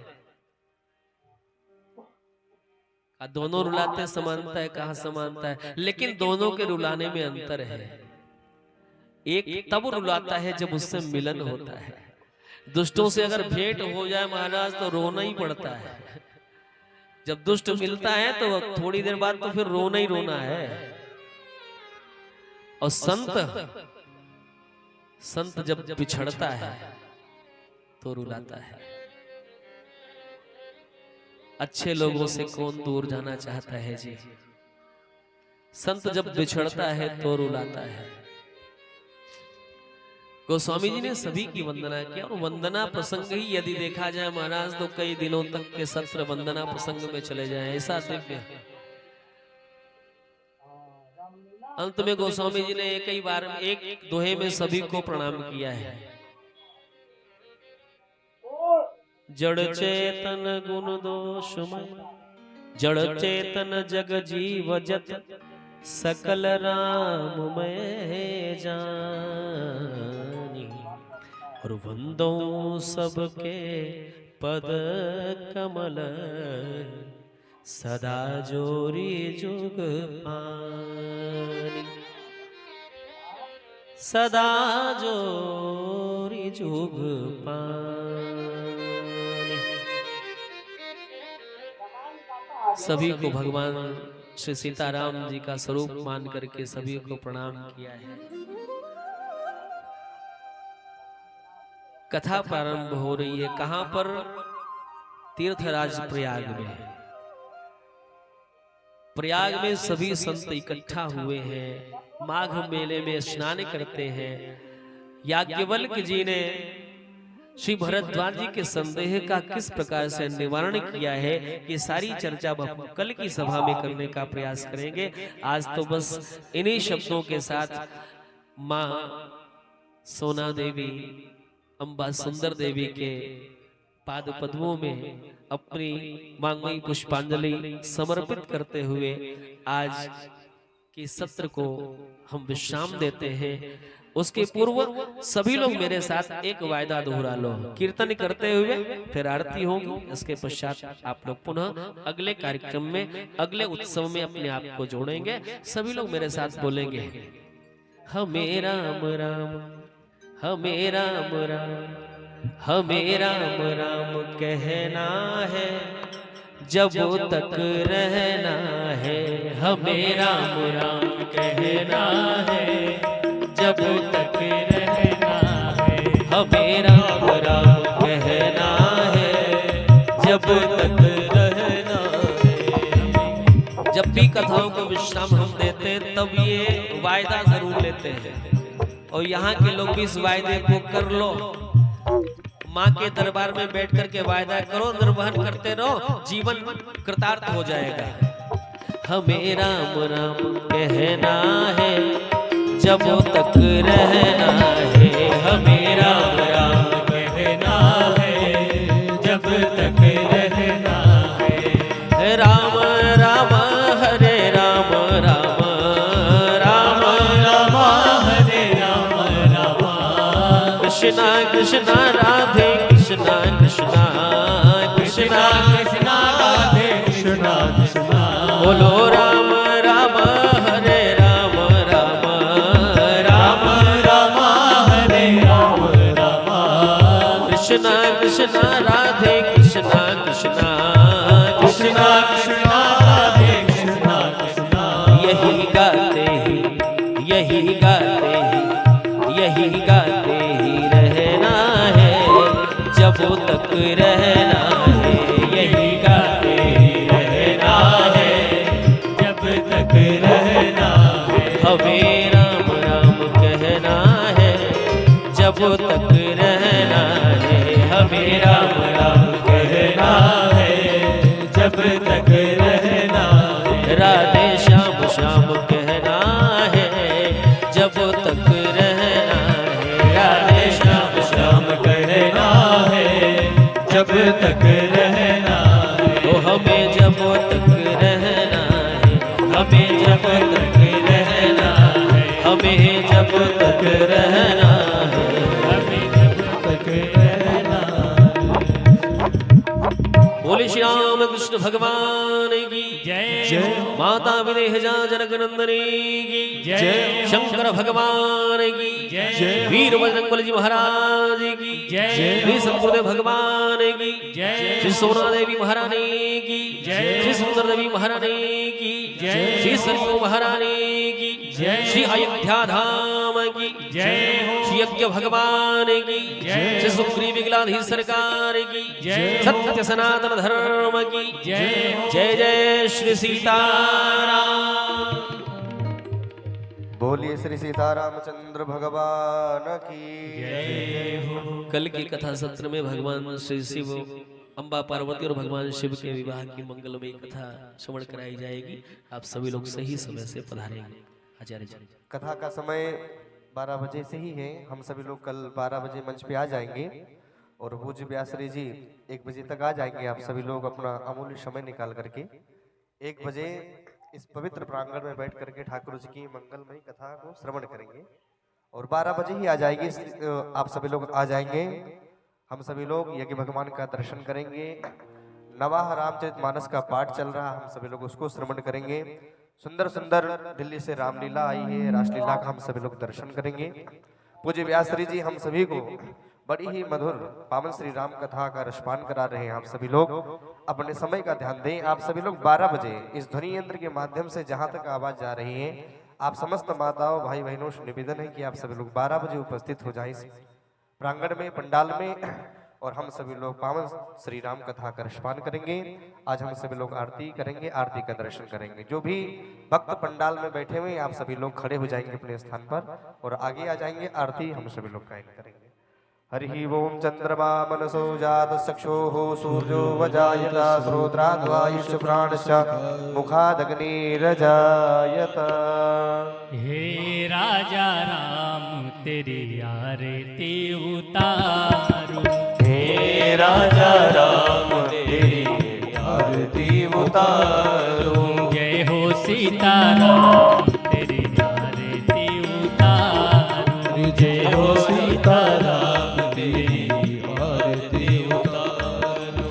दोनों रुलाते समानता है, कहा समानता है, लेकिन दोनों के रुलाने में अंतर है। एक तब रुलाता है जब उससे मिलन होता है। दुष्टों से अगर भेंट हो जाए महाराज तो रोना ही पड़ता है। जब दुष्ट मिलता है तो थोड़ी देर बाद तो फिर रोना ही रोना है। और संत जब बिछड़ता है तो रुलाता है। अच्छे लोगों से कौन दूर जाना चाहता है जी। संत जब बिछड़ता है तो रुलाता है। गोस्वामी जी ने सभी की वंदना किया और वंदना प्रसंग ही यदि देखा जाए महाराज तो कई दिनों तक के सत्र वंदना प्रसंग में चले जाएं, ऐसा दिव्य। अंत में गोस्वामी जी ने एक ही बार एक दोहे में सभी को प्रणाम किया है। जड़ चेतन गुण दोषमय, जड़ चेतन जग जीव जत, सकल राम में जानी। और वंदो सबके पद कमल, सदा जोरी जुग पानी, सदा जोरी जुग पानी। सभी को भगवान श्री सीताराम जी का स्वरूप मान करके सभी को प्रणाम किया है। कथा प्रारंभ हो रही है। कहां पर? तीर्थराज प्रयाग में। प्रयाग में सभी संत इकट्ठा हुए हैं, माघ मेले में स्नान करते हैं। याज्ञवल्क्य जी ने श्री भरद्वाज जी के संदेह का किस प्रकार से निवारण किया है, ये सारी चर्चा हम कल की सभा में करने का प्रयास करेंगे। आज तो बस इन्हीं शब्दों के साथ माँ सोना देवी, अम्बा सुंदर देवी के पाद पद्मों में अपनी मांगमयी पुष्पांजलि समर्पित करते हुए आज के सत्र को हम विश्राम देते हैं। उसके पूर्व सभी लोग मेरे साथ एक वायदा दोहरा लो। कीर्तन करते हुए फिर आरती होगी। इसके पश्चात आप लोग पुनः अगले कार्यक्रम में, अगले उत्सव में अपने आप को जोड़ेंगे। सभी लोग मेरे साथ बोलेंगे, हमें राम राम, हमें राम राम, हमें राम राम कहना है, जब तक रहना है। हमें राम राम कहना है, जब तक रहना है। हमें राम राम कहना है, जब तक रहना है। जब भी कथाओं को विश्राम हम देते हैं तब ये वायदा जरूर लेते हैं, और यहाँ के लोग भी इस वायदे को कर लो। माँ के दरबार में बैठ कर के वायदा करो, निर्वहन करते रहो, जीवन कृतार्थ हो जाएगा। हमें राम राम कहना है, जब तक रहना है। हमें राम राम कहना है, जब तक रहना है। राम राम हरे राम राम, राम राम हरे राम राम। कृष्णा कृष्णा राधे कृष्णा कृष्णा, कृष्णा कृष्णा राधे कृष्णा कृष्णा। बोलो राम राम हरे राम राम, राम राम हरे राम राम। कृष्णा कृष्णा राधे कृष्णा कृष्णा, कृष्णा कृष्णा राधे कृष्णा कृष्णा। यही गाते ही, यही गाते ही, यही गाते ही रहना है, जब तक रहना है। यही गाते ही रहना है, जब तक रहना है। हमें राम राम कहना है, जब तक रहना है। हमें राम राम कहना है, जब तक रहना है। राधे श्याम श्याम कहना है, जब तक रहना है। राधे श्याम श्याम कहना है, जब तक रहना है। तो हमें जब तक रहना है, हमें जब तक रहना है। हमें जब तक रहना है, हमें जब तक रहना है। बोले श्री राम कृष्ण भगवान की जय। माता विदेहजा जनक नंदनी की जय। शंकर भगवान की जय। वीर बजरंग जी महाराज की जय। श्री सतगुरुदेव भगवान की जय। श्री सोना देवी महारानी की जय। श्री सुंदर देवी महारानी की जय। श्री सरयू महारानी की जय। श्री अयोध्या धाम की जय। श्री यज्ञ भगवान की जय। श्री सुग्रीव विगलाधीश सरकार की जय। सत्य सनातन धर्म की जय। जय जय श्री सीताराम। बोलिए श्री सीतारामचंद्र भगवान की जय हो। कल की कथा सत्र में भगवान श्री शिव, अम्बा पार्वती और भगवान शिव के विवाह की मंगलमयी कथा श्रवण कराई जाएगी। आप सभी लोग सही समय से पधारेंगे। आचार्य जी, कथा का समय 12 बजे से ही है। हम सभी लोग कल 12 बजे मंच पे आ जाएंगे और पूज्य व्यासरी जी 1 बजे तक आ जाएंगे। आप सभी लोग अपना अमूल्य समय निकाल करके 1 बजे इस पवित्र प्रांगण में बैठ करके ठाकुर जी की मंगलमयी कथा को श्रवण करेंगे और 12 बजे ही आ जाएगी। आप सभी लोग आ जाएंगे। हम सभी लोग यज्ञ भगवान का दर्शन करेंगे। नवाह रामचरितमानस का पाठ चल रहा, हम सभी लोग उसको श्रवण करेंगे। सुंदर सुंदर दिल्ली से रामलीला आई है, रासलीला का हम सभी लोग दर्शन करेंगे। पूज्य व्यासरी जी हम सभी को बड़ी ही मधुर पावन श्री राम कथा का रसपान करा रहे हैं। आप सभी लोग अपने समय का ध्यान दें। आप सभी लोग 12 बजे इस ध्वनि यंत्र के माध्यम से जहां तक आवाज जा रही है, आप समस्त माताओं भाई बहनों से निवेदन है कि आप सभी लोग 12 बजे उपस्थित हो जाए इस प्रांगण में, पंडाल में, और हम सभी लोग पावन श्री राम कथा का रसपान करेंगे। आज हम सभी लोग आरती करेंगे, आरती का दर्शन करेंगे। जो भी भक्त पंडाल में बैठे हुए आप सभी लोग खड़े हो जाएंगे अपने स्थान पर और आगे आ जाएंगे। आरती हम सभी लोग गायन करेंगे। हरि ओम चंद्रमा मनसो जात चक्षुः सूर्यो वजायत श्रोत्राद्वायुष प्राणश्च मुखादग्निरजायत। हे राजा राम तेरी आरती उतारू। हे राजा राम तेरी आरती उतारू। जय हो सीताराम तेरी आरती उतारू। जय हो सीताराम तेरी आरती उतारू।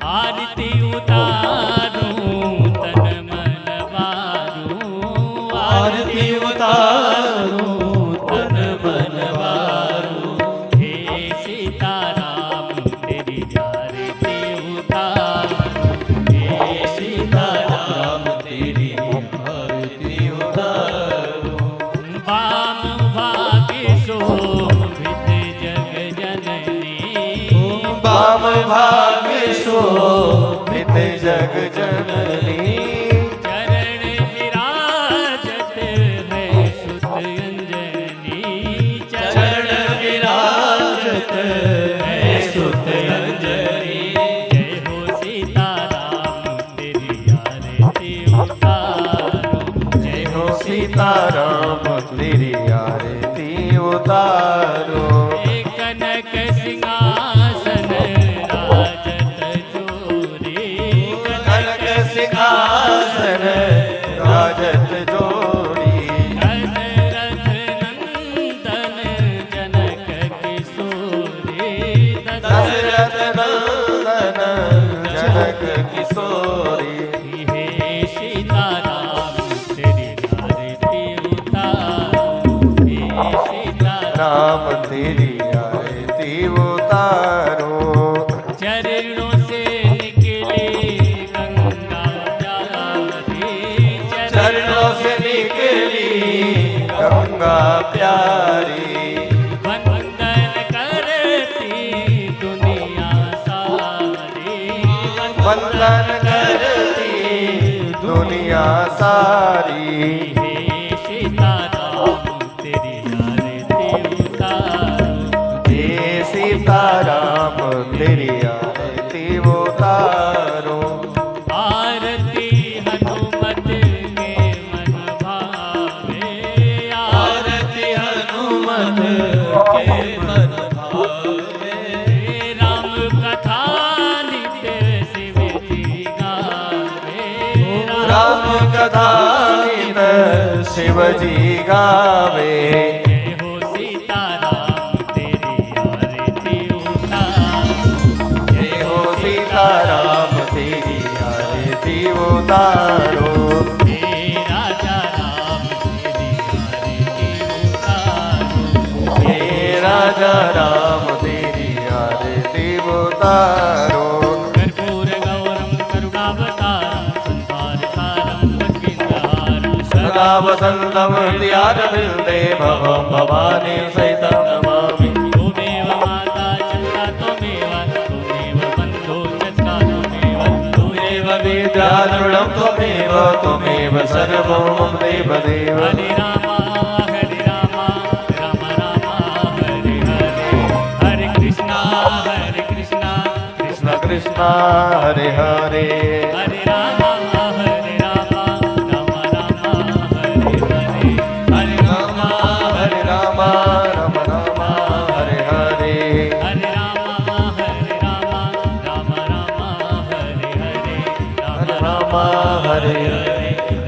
आरती उतारू तन मन वारू। आरती उतारू शोभित जग जननी चरण विराजत है सुत अंजनी चरण विराजत है सुत अंजनी जय हो सीताराम तेरी आरती उतारो जय हो सीताराम तेरी आरती उतारो कनक सिंहासन राजत जोरी कनक सिंहासन राजत जोड़ी दशरथ नंदन जनक किशोरी दशरथ नंदन जनक किशोरी हे सीताराम तेरी आरती उतारो हे सीताराम राम तेरी आरती उतारो चरणों से निकले गंगा प्यारी चरणों से निकली गंगा प्यारी वंदन करती दुनिया सारी वंदन करती दुनिया सारी हे सीताराम तेरी आरती उतारो हे सीताराम तेरी आरती उतारो आरती हनुमत के मन भावे आरती हनुमत के मन भावे राम कथा नित्य शिव जी गावे राम कथा नित शिव जी गावे जय हो सीताराम तेरी आरती उतारो जय हो सीताराम तेरी आरती उतारो हे राजा राम तेरी आरती उतारो हे राजा राम तेरी आरती उतारो कर्पूर गौरम करुणावतारम संसार सारम भक्तिहारम सदा वसन्तं हृदयारविन्दे भवं भवानी सहितं नमामि त्वमेव माता चन्दा त्वमेव बन्धो चस्का त्वमेव त्वमेव विद्याधृढं त्वमेव त्वमेव सर्वं मम देवदेव हरे राम राम राम हरे हरे हरे कृष्णा कृष्ण कृष्ण हरे हरे हरे राम राम राम हरे हरे हरे राम हरे राम राम राम हरे हरे हरे राम राम राम हरे हरे हरे राम हरे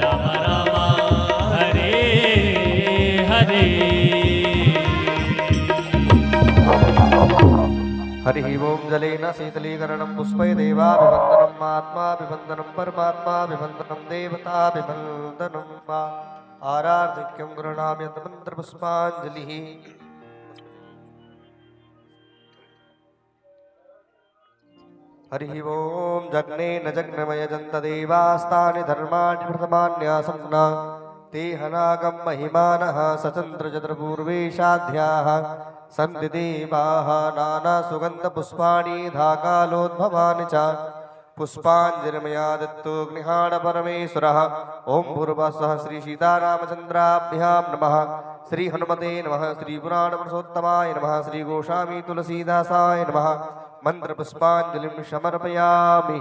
राम राम हरे हरे हरि ओम जलेन शीतलीकरणं पुष्पै देवाभिवन्दनम् आत्माभिवन्दनं परमात्माभिवन्दनं देवताभिवन्दनं वा आराधिक्यं गृह्णामि यन्त्रपुष्पाञ्जलिः हरि ओम जग्नेन जग्नमयजन्तदेवास्तानि धर्माणि प्रथमान्यासम्ना ते हनागं महिमानः सचन्द्रचन्द्रपूर्वेशाध्याः सन्ति देवाः नानासुगन्धपुष्पाणि धाकालोद्भवानि च पुष्पाञ्जलिमया दत्तोऽग्निहाण परमेश्वरः ॐ भूर्भुवः श्रीसीतारामचन्द्राभ्यां नमः श्रीहनुमते नमः श्रीपुराणपुरुषोत्तमाय नमः श्रीगोस्वामी तुलसीदासाय नमः मन्त्रपुष्पाञ्जलिं समर्पयामि।